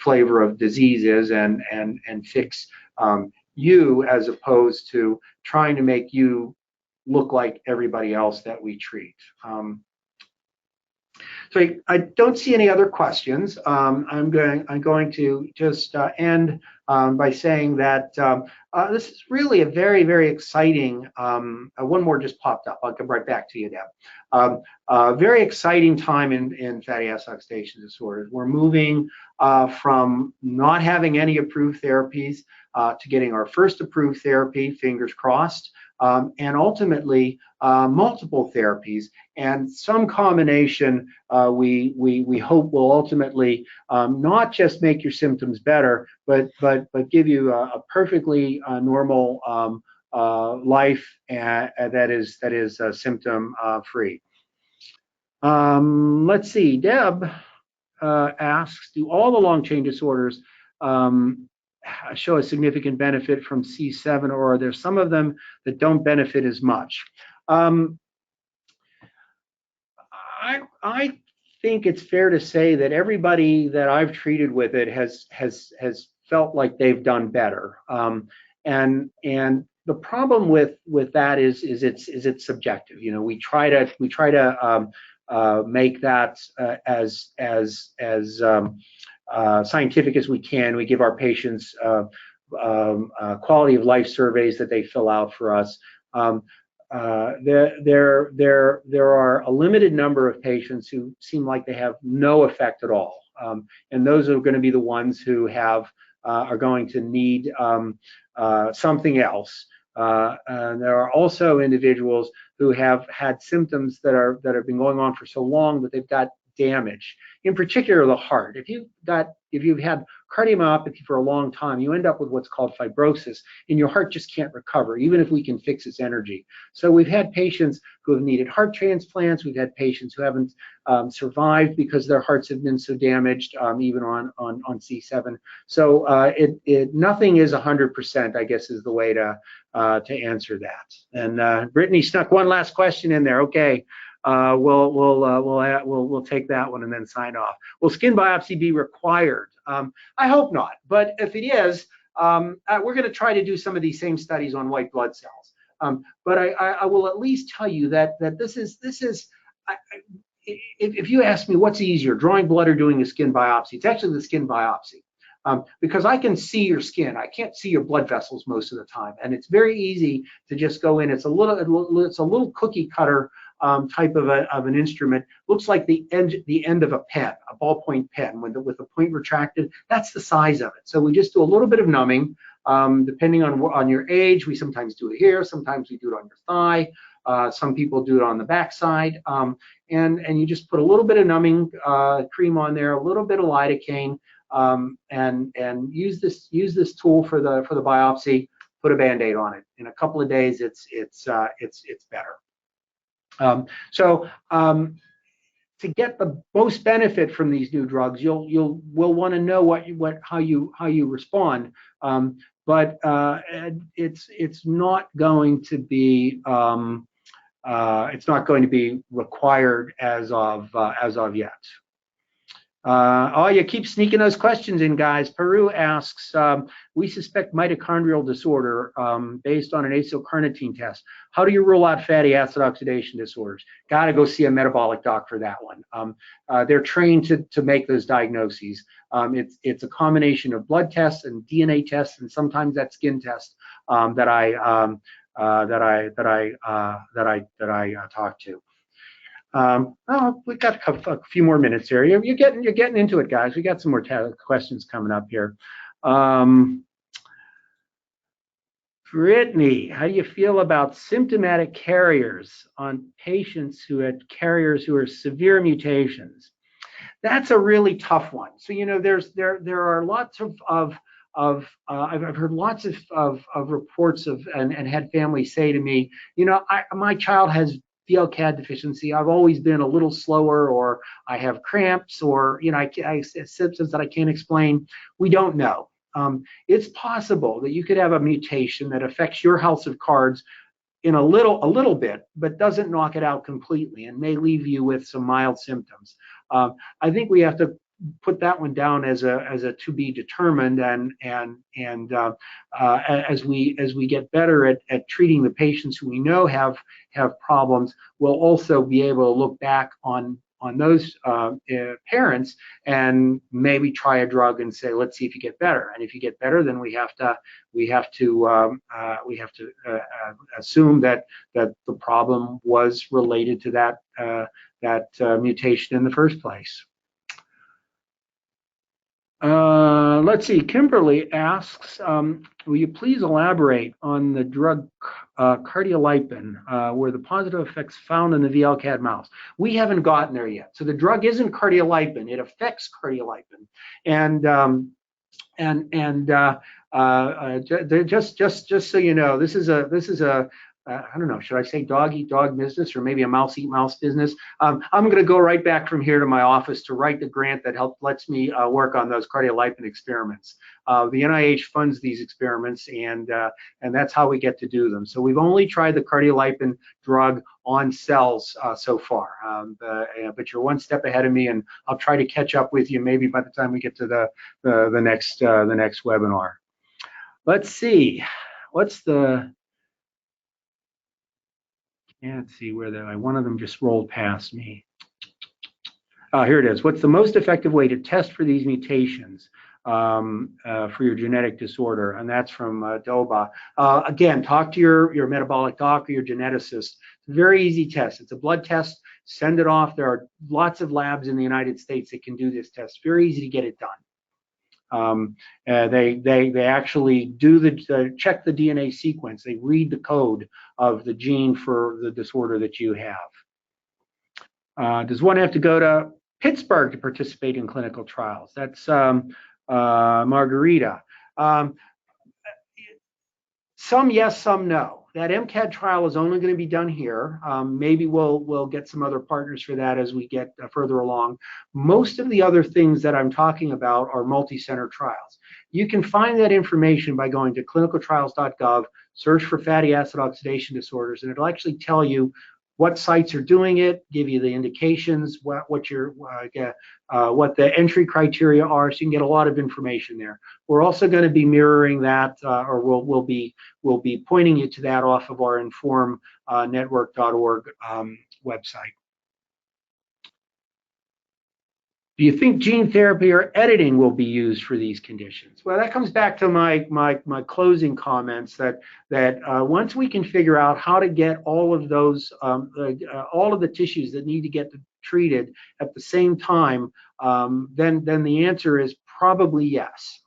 flavor of disease is, and fix you, as opposed to trying to make you look like everybody else that we treat. So I don't see any other questions. I'm going to just end by saying that this is really a very, very exciting, one more just popped up. I'll come right back to you, Deb. Very exciting time in fatty acid oxidation disorders. We're moving from not having any approved therapies to getting our first approved therapy, fingers crossed, and ultimately multiple therapies, and some combination we hope will ultimately not just make your symptoms better, but give you a perfectly normal life that is symptom free. Let's see. Deb asks, do all the long chain disorders show a significant benefit from C7, or are there some of them that don't benefit as much? I think it's fair to say that everybody that I've treated with it has felt like they've done better. And the problem with that is it's subjective. You know, we try to make that as scientific as we can. We give our patients quality of life surveys that they fill out for us. There are a limited number of patients who seem like they have no effect at all, and those are going to be the ones who are going to need something else. And there are also individuals who have had symptoms that have been going on for so long that they've got damage, in particular the heart. If you've had cardiomyopathy for a long time, you end up with what's called fibrosis, and your heart just can't recover, even if we can fix its energy. So we've had patients who have needed heart transplants. We've had patients who haven't survived because their hearts have been so damaged, even on C7. So nothing is 100%, I guess, is the way to answer that. And Brittany snuck one last question in there. Okay, we'll take that one and then sign off. Will skin biopsy be required? I hope not, but if it is, we're going to try to do some of these same studies on white blood cells. But I will at least tell you that this is if you ask me what's easier, drawing blood or doing a skin biopsy, it's actually the skin biopsy. Because I can see your skin, I can't see your blood vessels most of the time, and it's very easy to just go in. It's a little cookie cutter type of an instrument. Looks like the end of a pen, a ballpoint pen with the point retracted. That's the size of it. So we just do a little bit of numbing, depending on your age. We sometimes do it here, sometimes we do it on your thigh. Some people do it on the backside, and you just put a little bit of numbing cream on there, a little bit of lidocaine. And use this tool for the biopsy. Put a Band-Aid on it. In a couple of days, it's better. So to get the most benefit from these new drugs, will want to know how you respond. But it's not going to be required as of yet. Oh, you keep sneaking those questions in, guys. Peru asks, we suspect mitochondrial disorder based on an acylcarnitine test. How do you rule out fatty acid oxidation disorders? Got to go see a metabolic doc for that one. They're trained to make those diagnoses. It's a combination of blood tests and DNA tests, and sometimes that skin test that I talk to. Oh, we got a few more minutes here. You're getting into it, guys. We got some more questions coming up here. Brittany, how do you feel about symptomatic carriers on patients who had carriers who are severe mutations? That's a really tough one. So there are lots of I've heard lots of reports and had families say to me, my child has VLCAD deficiency. I've always been a little slower, or I have cramps, or I have symptoms that I can't explain. We don't know. It's possible that you could have a mutation that affects your house of cards in a little bit, but doesn't knock it out completely, and may leave you with some mild symptoms. I think we have to put that one down as a to be determined, and as we get better at treating the patients who we know have problems, we'll also be able to look back on those parents and maybe try a drug and say, let's see if you get better. And if you get better, then we have to assume that the problem was related to that mutation in the first place. Let's see, Kimberly asks, will you please elaborate on the drug cardiolipin, where the positive effects found in the VLCAD mouse? We haven't gotten there yet. So the drug isn't cardiolipin, it affects cardiolipin. And just so you know, this is a I don't know, should I say dog eat dog business, or maybe a mouse eat mouse business? I'm going to go right back from here to my office to write the grant that lets me work on those cardiolipin experiments. The NIH funds these experiments, and that's how we get to do them. So we've only tried the cardiolipin drug on cells so far, but you're one step ahead of me, and I'll try to catch up with you maybe by the time we get to the next webinar. Let's see, what's the Can't see where one of them just rolled past me. Here it is. What's the most effective way to test for these mutations for your genetic disorder? And that's from Doba. Again, talk to your metabolic doc or your geneticist. It's a very easy test. It's a blood test. Send it off. There are lots of labs in the United States that can do this test. Very easy to get it done. They actually do check the DNA sequence. They read the code of the gene for the disorder that you have. Does one have to go to Pittsburgh to participate in clinical trials. That's Margarita. Some yes, some no. That MCAD trial is only going to be done here. Maybe we'll get some other partners for that as we get further along. Most of the other things that I'm talking about are multi-center trials. You can find that information by going to clinicaltrials.gov, search for fatty acid oxidation disorders, and it'll actually tell you what sites are doing it, give you the indications, what the entry criteria are, so you can get a lot of information there. We're also going to be mirroring that, or we'll be pointing you to that off of our informnetwork.org website. Do you think gene therapy or editing will be used for these conditions? Well, that comes back to my closing comments that once we can figure out how to get all of those all of the tissues that need to get treated at the same time, then the answer is probably yes,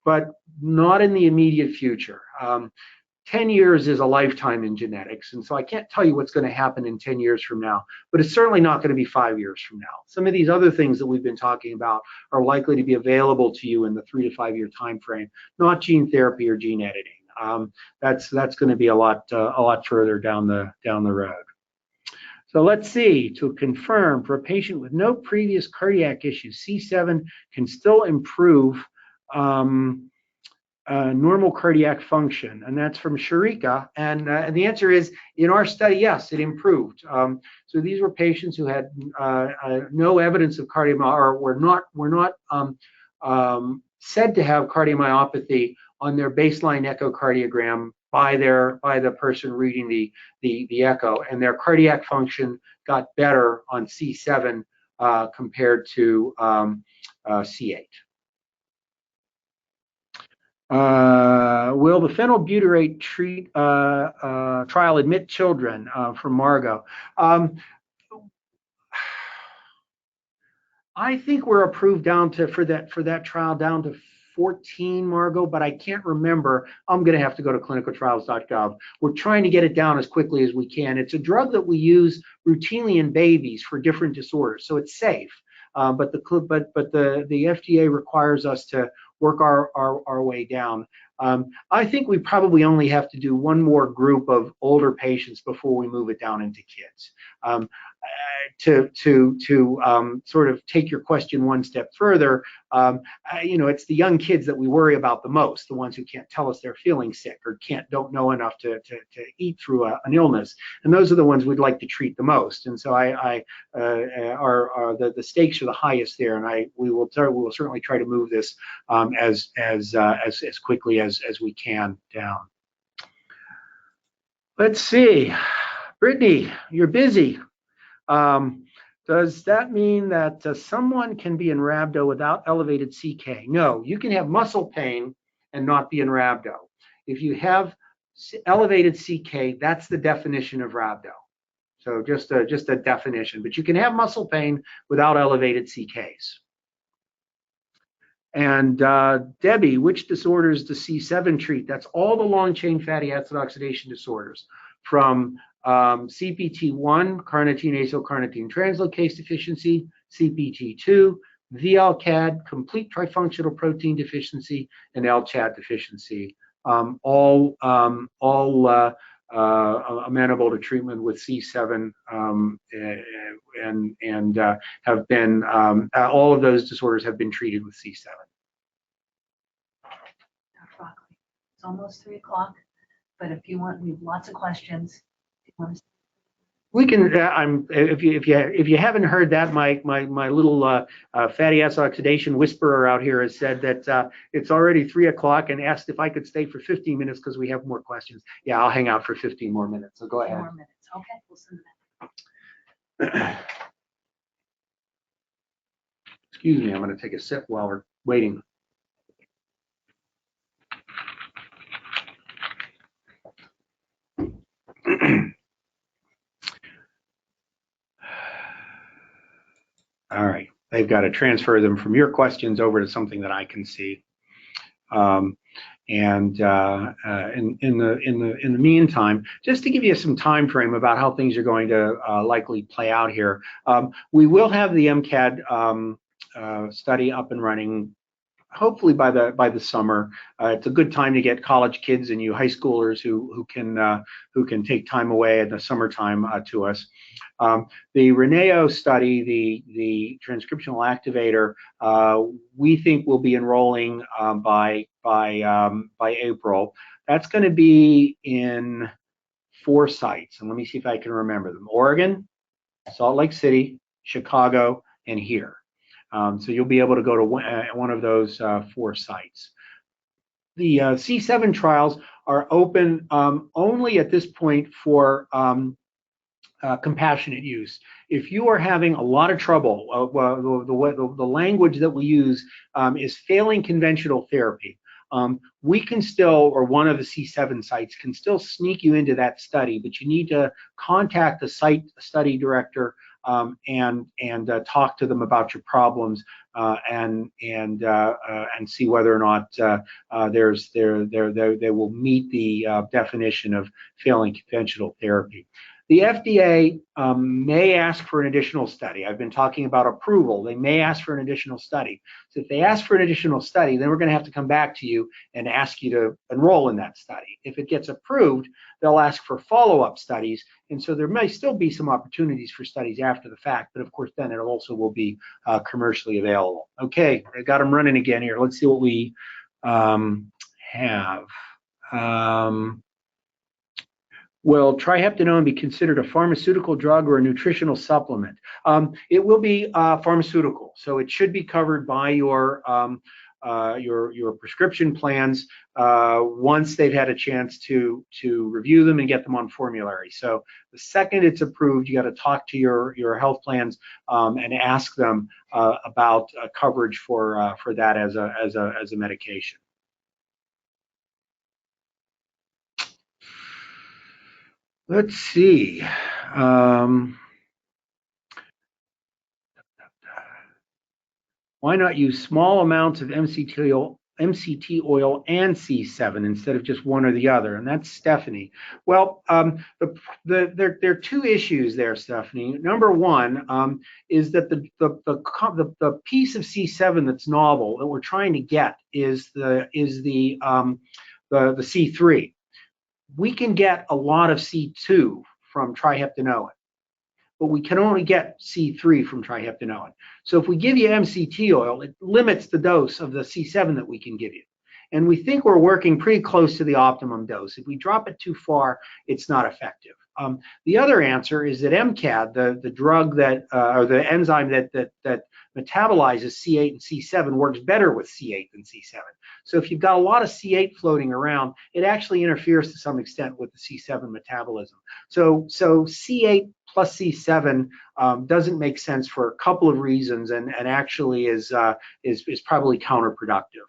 but not in the immediate future. 10 years is a lifetime in genetics, and so I can't tell you what's going to happen in 10 years from now, but it's certainly not going to be 5 years from now. Some of these other things that we've been talking about are likely to be available to you in the 3 to 5 year time frame, not gene therapy or gene editing. That's going to be a lot further down the road. So let's see, to confirm, for a patient with no previous cardiac issues, C7 can still improve normal cardiac function, and that's from Sharika. And the answer is, in our study, yes, it improved. So these were patients who had no evidence of cardiomyopathy, or were not said to have cardiomyopathy on their baseline echocardiogram by the person reading the echo, and their cardiac function got better on C7 compared to C8. Will the phenylbutyrate trial admit children? From Margot. I think we're approved down to for that trial down to 14, Margot, but I can't remember. I'm going to have to go to clinicaltrials.gov. We're trying to get it down as quickly as we can. It's a drug that we use routinely in babies for different disorders, so it's safe. But the FDA requires us to work our way down. I think we probably only have to do one more group of older patients before we move it down into kids. To sort of take your question one step further, it's the young kids that we worry about the most, the ones who can't tell us they're feeling sick or don't know enough to eat through an illness, and those are the ones we'd like to treat the most. And so the stakes are the highest there, and we will certainly try to move this as quickly as we can down. Let's see, Brittany, you're busy. Does that mean that someone can be in rhabdo without elevated CK? No, you can have muscle pain and not be in rhabdo. If you have elevated CK, that's the definition of rhabdo. So just a definition, but you can have muscle pain without elevated CKs. And Debbie, which disorders does C7 treat? That's all the long-chain fatty acid oxidation disorders, from CPT1, carnitine acylcarnitine translocase deficiency, CPT2, VLCAD, complete trifunctional protein deficiency, and LCHAD deficiency, all amenable to treatment with C7, and have been all of those disorders have been treated with C7. Dr. Vockley, it's almost 3 o'clock, but if you want, we have lots of questions. We can. If you haven't heard that, my little fatty acid oxidation whisperer out here has said that it's already 3 o'clock and asked if I could stay for 15 minutes because we have more questions. Yeah, I'll hang out for 15 more minutes. So go ahead. 15 more minutes. Okay, we'll send that. Excuse me, I'm going to take a sip while we're waiting. All right, they've got to transfer them from your questions over to something that I can see. And in the meantime, just to give you some time frame about how things are going to likely play out here, we will have the MCAD study up and running hopefully by the summer. It's a good time to get college kids and you high schoolers who can take time away in the summertime to us. The RENEO study, the transcriptional activator, we think will be enrolling by April. That's going to be in 4 sites, and let me see if I can remember them: Oregon, Salt Lake City, Chicago, and here. So you'll be able to go to one of those 4 sites. The C7 trials are open only at this point for compassionate use. If you are having a lot of trouble, the language that we use is failing conventional therapy. We can still, or one of the C7 sites can still sneak you into that study, but you need to contact the site study director and talk to them about your problems and see whether or not they will meet the definition of failing conventional therapy. The FDA may ask for an additional study. I've been talking about approval. They may ask for an additional study. So if they ask for an additional study, then we're going to have to come back to you and ask you to enroll in that study. If it gets approved, they'll ask for follow-up studies. And so there may still be some opportunities for studies after the fact, but of course then it also will be commercially available. Okay, I got them running again here. Let's see what we have. Will triheptanone be considered a pharmaceutical drug or a nutritional supplement? It will be pharmaceutical, so it should be covered by your prescription plans once they've had a chance to review them and get them on formulary. So the second it's approved, you got to talk to your health plans and ask them about coverage for that as a medication. Let's see. Why not use small amounts of MCT oil and C7 instead of just one or the other? And that's Stephanie. Well, there are 2 issues there, Stephanie. Number one is that the piece of C7 that's novel that we're trying to get is the C3. We can get a lot of C2 from triheptanone, but we can only get C3 from triheptanone. So if we give you MCT oil, it limits the dose of the C7 that we can give you. And we think we're working pretty close to the optimum dose. If we drop it too far, it's not effective. The other answer is that MCAD, the drug that, or the enzyme that metabolizes C8 and C7, works better with C8 than C7. So if you've got a lot of C8 floating around, it actually interferes to some extent with the C7 metabolism. So C8 plus C7 doesn't make sense for a couple of reasons, and actually is probably counterproductive.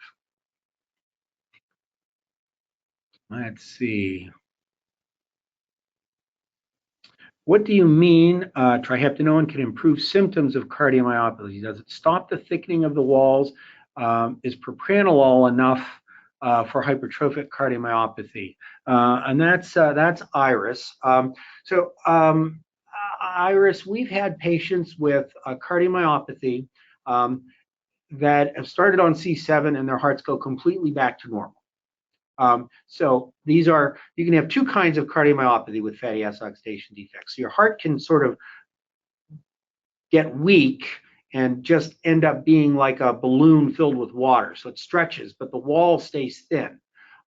Let's see. What do you mean triheptanone can improve symptoms of cardiomyopathy? Does it stop the thickening of the walls? Is propranolol enough for hypertrophic cardiomyopathy? And that's Iris. Iris, we've had patients with cardiomyopathy that have started on C7 and their hearts go completely back to normal. So these are, you can have 2 kinds of cardiomyopathy with fatty acid oxidation defects. Your heart can sort of get weak and just end up being like a balloon filled with water. So it stretches, but the wall stays thin.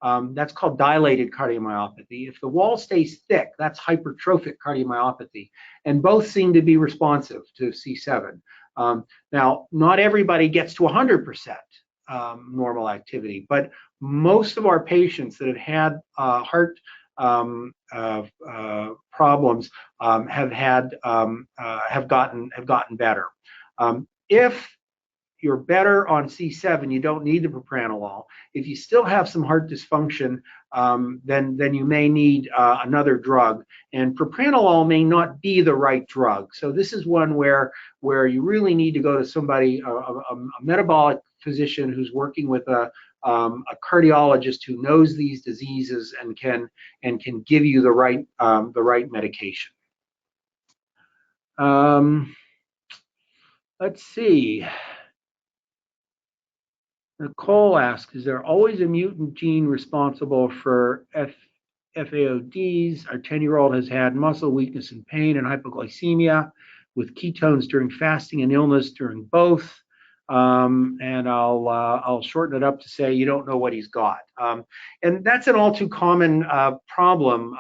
That's called dilated cardiomyopathy. If the wall stays thick, that's hypertrophic cardiomyopathy. And both seem to be responsive to C7. Now, not everybody gets to 100% normal activity, but most of our patients that have had heart problems have gotten better. If you're better on C7, you don't need the propranolol. If you still have some heart dysfunction, then you may need another drug. And propranolol may not be the right drug. So this is one where you really need to go to somebody, a metabolic physician who's working with a a cardiologist who knows these diseases and can give you the right medication. Let's see. Nicole asks, is there always a mutant gene responsible for FAODs? Our 10-year-old has had muscle weakness and pain and hypoglycemia with ketones during fasting and illness during both. And I'll shorten it up to say you don't know what he's got. And that's an all too common problem,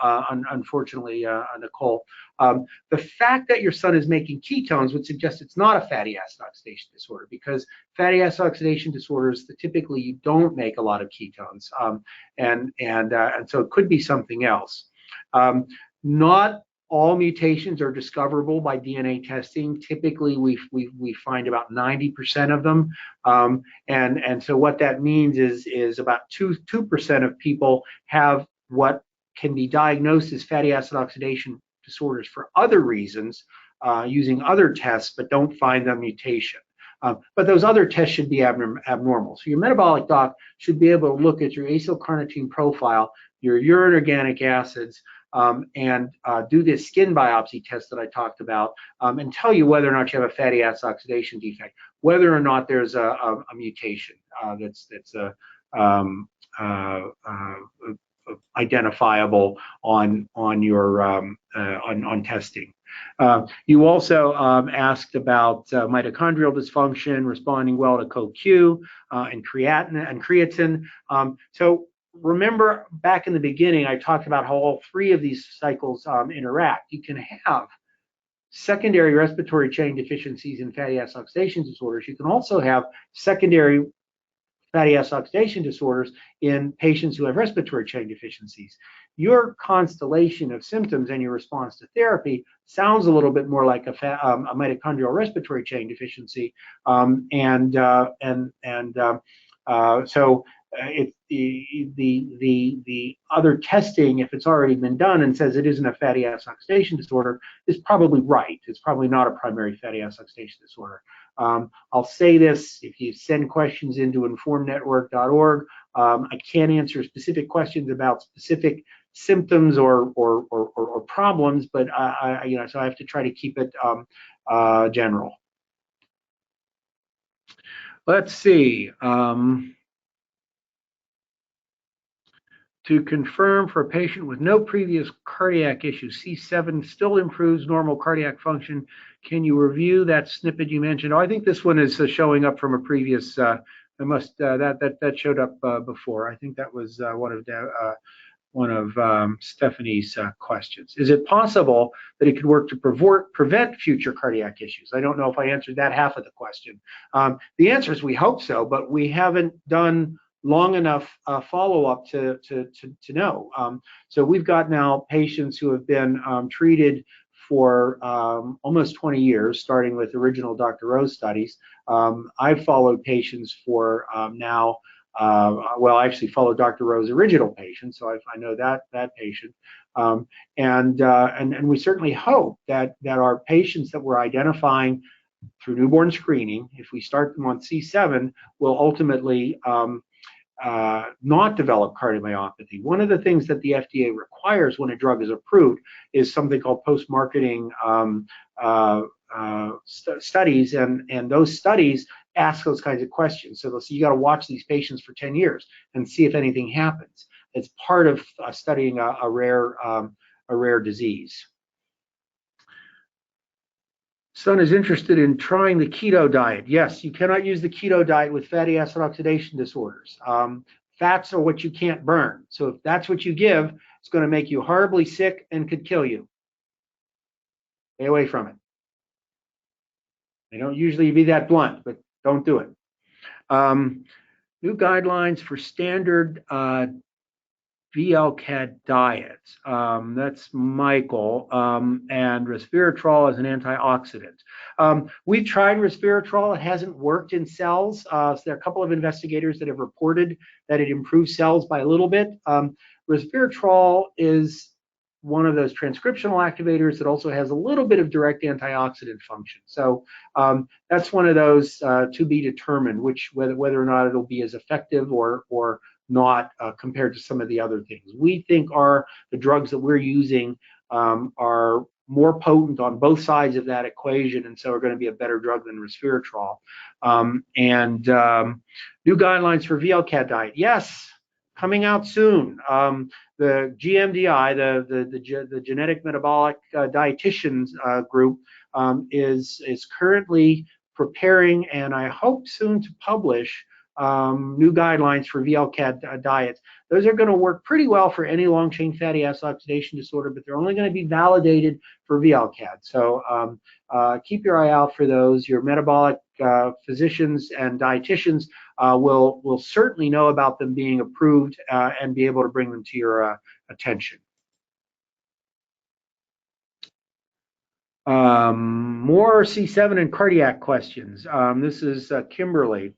unfortunately, Nicole. The fact that your son is making ketones would suggest it's not a fatty acid oxidation disorder, because fatty acid oxidation disorders, typically you don't make a lot of ketones, and so it could be something else. Not all mutations are discoverable by DNA testing. Typically, we find about 90% of them, and so what that means is about 2% of people have what can be diagnosed as fatty acid oxidation disorders for other reasons, using other tests, but don't find the mutation. But those other tests should be abnormal. So your metabolic doc should be able to look at your acyl-carnitine profile, your urine organic acids, and do this skin biopsy test that I talked about, and tell you whether or not you have a fatty acid oxidation defect, whether or not there's a mutation that's identifiable on your on testing. You also asked about mitochondrial dysfunction, responding well to CoQ and creatine. So remember back in the beginning, I talked about how all three of these cycles interact. You can have secondary respiratory chain deficiencies in fatty acid oxidation disorders. You can also have secondary fatty acid oxidation disorders in patients who have respiratory chain deficiencies. Your constellation of symptoms and your response to therapy sounds a little bit more like a mitochondrial respiratory chain deficiency, so it's the other testing, if it's already been done and says it isn't a fatty acid oxidation disorder, is probably right. It's probably not a primary fatty acid oxidation disorder. I'll say this: if you send questions into informnetwork.org, I can't answer specific questions about specific symptoms or problems, but so I have to try to keep it general. Let's see. To confirm, for a patient with no previous cardiac issues, C7 still improves normal cardiac function. Can you review that snippet you mentioned? Oh, I think this one is showing up from a previous. That showed up before. I think that was one of Stephanie's questions. Is it possible that it could work to prevent future cardiac issues? I don't know if I answered that half of the question. The answer is we hope so, but we haven't done long enough follow-up to know. So we've got now patients who have been treated for almost 20 years, starting with original Dr. Rose studies. I've followed patients for now, well, I actually followed Dr. Rose's original patient, so I know that patient. And we certainly hope that our patients that we're identifying through newborn screening, if we start them on C7, will ultimately not develop cardiomyopathy. One of the things that the FDA requires when a drug is approved is something called post-marketing studies, and those studies ask those kinds of questions. So they'll say you got to watch these patients for 10 years and see if anything happens. It's part of studying a rare disease. Son is interested in trying the keto diet. Yes, you cannot use the keto diet with fatty acid oxidation disorders. Fats are what you can't burn. So if that's what you give, it's going to make you horribly sick and could kill you. Stay away from it. They don't usually be that blunt, but don't do it. New guidelines for standard VLCAD diets. That's Michael, and resveratrol as an antioxidant. We've tried resveratrol. It hasn't worked in cells. So there are a couple of investigators that have reported that it improves cells by a little bit. Resveratrol is one of those transcriptional activators that also has a little bit of direct antioxidant function. So that's one of those to be determined, whether or not it'll be as effective or not compared to some of the other things. We think the drugs that we're using are more potent on both sides of that equation, and so are going to be a better drug than resveratrol. New guidelines for VLCAD diet, yes, coming out soon. The GMDI, the Genetic Metabolic Dietitians group, is currently preparing, and I hope soon to publish new guidelines for VLCAD diets. Those are going to work pretty well for any long-chain fatty acid oxidation disorder, but they're only going to be validated for VLCAD. So keep your eye out for those. Your metabolic physicians and dietitians will certainly know about them being approved and be able to bring them to your attention. More C7 and cardiac questions. This is Kimberly.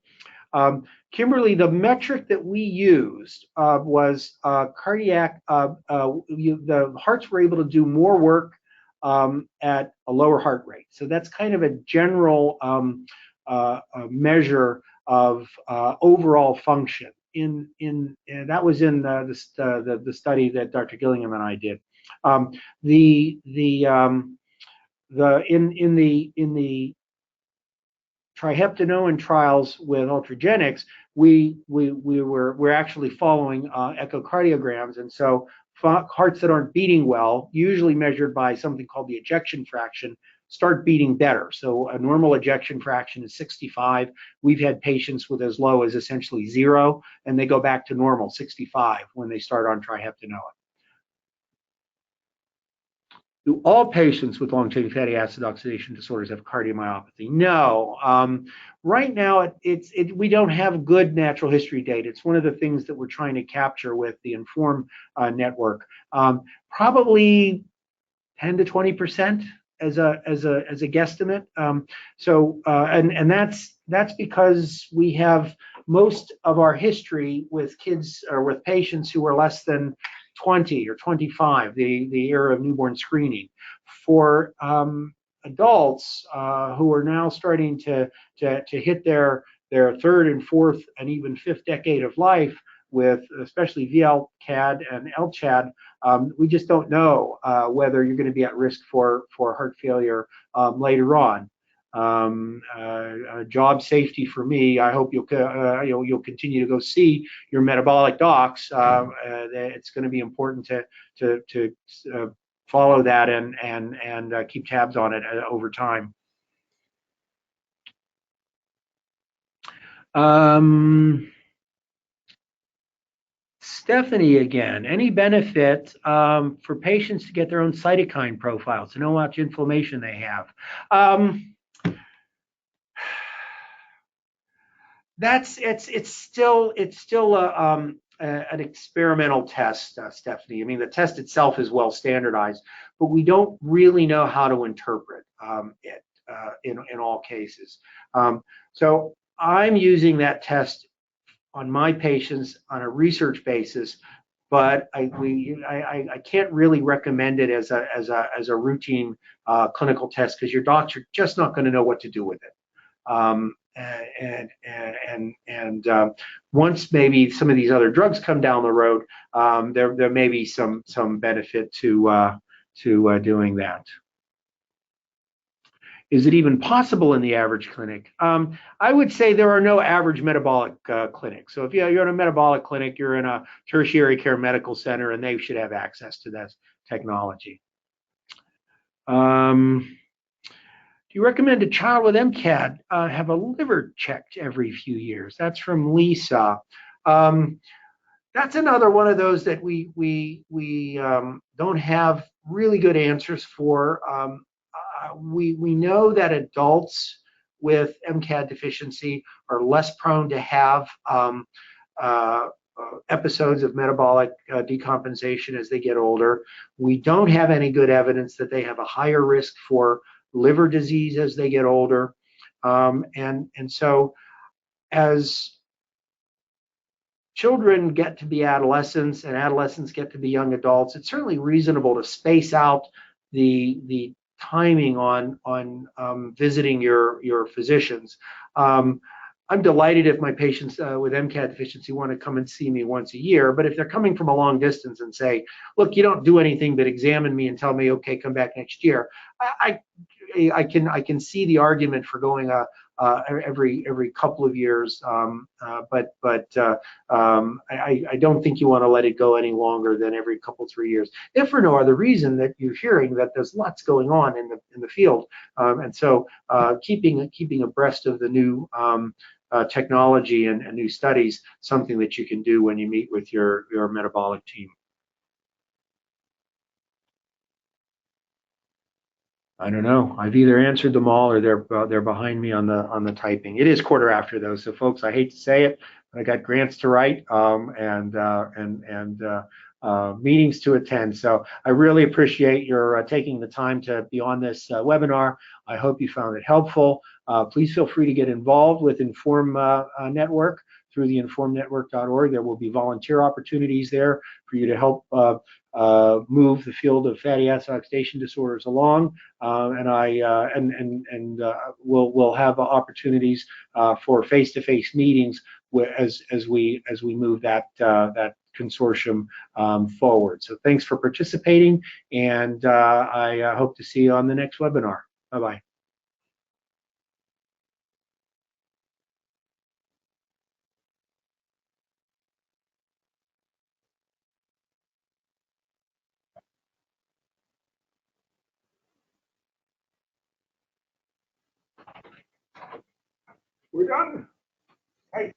Kimberly, the metric that we used was cardiac. The hearts were able to do more work at a lower heart rate. So that's kind of a general measure of overall function. That was in the study that Dr. Gillingham and I did. In the triheptanoin trials with Ultragenyx, we're actually following echocardiograms, and so hearts that aren't beating well, usually measured by something called the ejection fraction, start beating better. So a normal ejection fraction is 65. We've had patients with as low as essentially 0, and they go back to normal 65 when they start on triheptanoin. Do all patients with long-chain fatty acid oxidation disorders have cardiomyopathy? No. Right now, we don't have good natural history data. It's one of the things that we're trying to capture with the INFORM network. Probably 10 to 20% as a guesstimate. And that's because we have most of our history with kids or with patients who are less than 20 or 25, the era of newborn screening. For adults who are now starting to hit their third and fourth and even fifth decade of life, with especially VLCAD and LCHAD, we just don't know whether you're going to be at risk for heart failure later on. Job safety for me. I hope you'll continue to go see your metabolic docs. It's going to be important to follow that and keep tabs on it over time. Stephanie again, any benefit for patients to get their own cytokine profiles to know how much inflammation they have? It's still an experimental test, Stephanie. I mean, the test itself is well standardized, but we don't really know how to interpret it in all cases. So I'm using that test on my patients on a research basis, but I can't really recommend it as a routine clinical test, because your doctor just not going to know what to do with it. Once maybe some of these other drugs come down the road, there may be some benefit to doing that. Is it even possible in the average clinic? I would say there are no average metabolic clinics. So if you're in a metabolic clinic, you're in a tertiary care medical center, and they should have access to that technology. Do you recommend a child with MCAD have a liver checked every few years? That's from Lisa. That's another one of those that we don't have really good answers for. We know that adults with MCAD deficiency are less prone to have episodes of metabolic decompensation as they get older. We don't have any good evidence that they have a higher risk for liver disease as they get older. And so as children get to be adolescents and adolescents get to be young adults, it's certainly reasonable to space out the timing on visiting your physicians. I'm delighted if my patients with MCAD deficiency want to come and see me once a year, but if they're coming from a long distance and say, look, you don't do anything but examine me and tell me, okay, come back next year, I can see the argument for going every couple of years, but I don't think you want to let it go any longer than every couple, 3 years, if for no other reason that you're hearing that there's lots going on in the field, and so keeping abreast of the new technology and new studies, something that you can do when you meet with your metabolic team. I don't know. I've either answered them all or they're behind me on the typing. It is quarter after though, so folks, I hate to say it, but I got grants to write and meetings to attend. So I really appreciate your taking the time to be on this webinar. I hope you found it helpful. Please feel free to get involved with Inform Network through the informnetwork.org. There will be volunteer opportunities there for you to help move the field of fatty acid oxidation disorders along, and we'll have opportunities for face-to-face meetings as we move that consortium forward. So thanks for participating, and I hope to see you on the next webinar. Bye-bye. We're done. Right.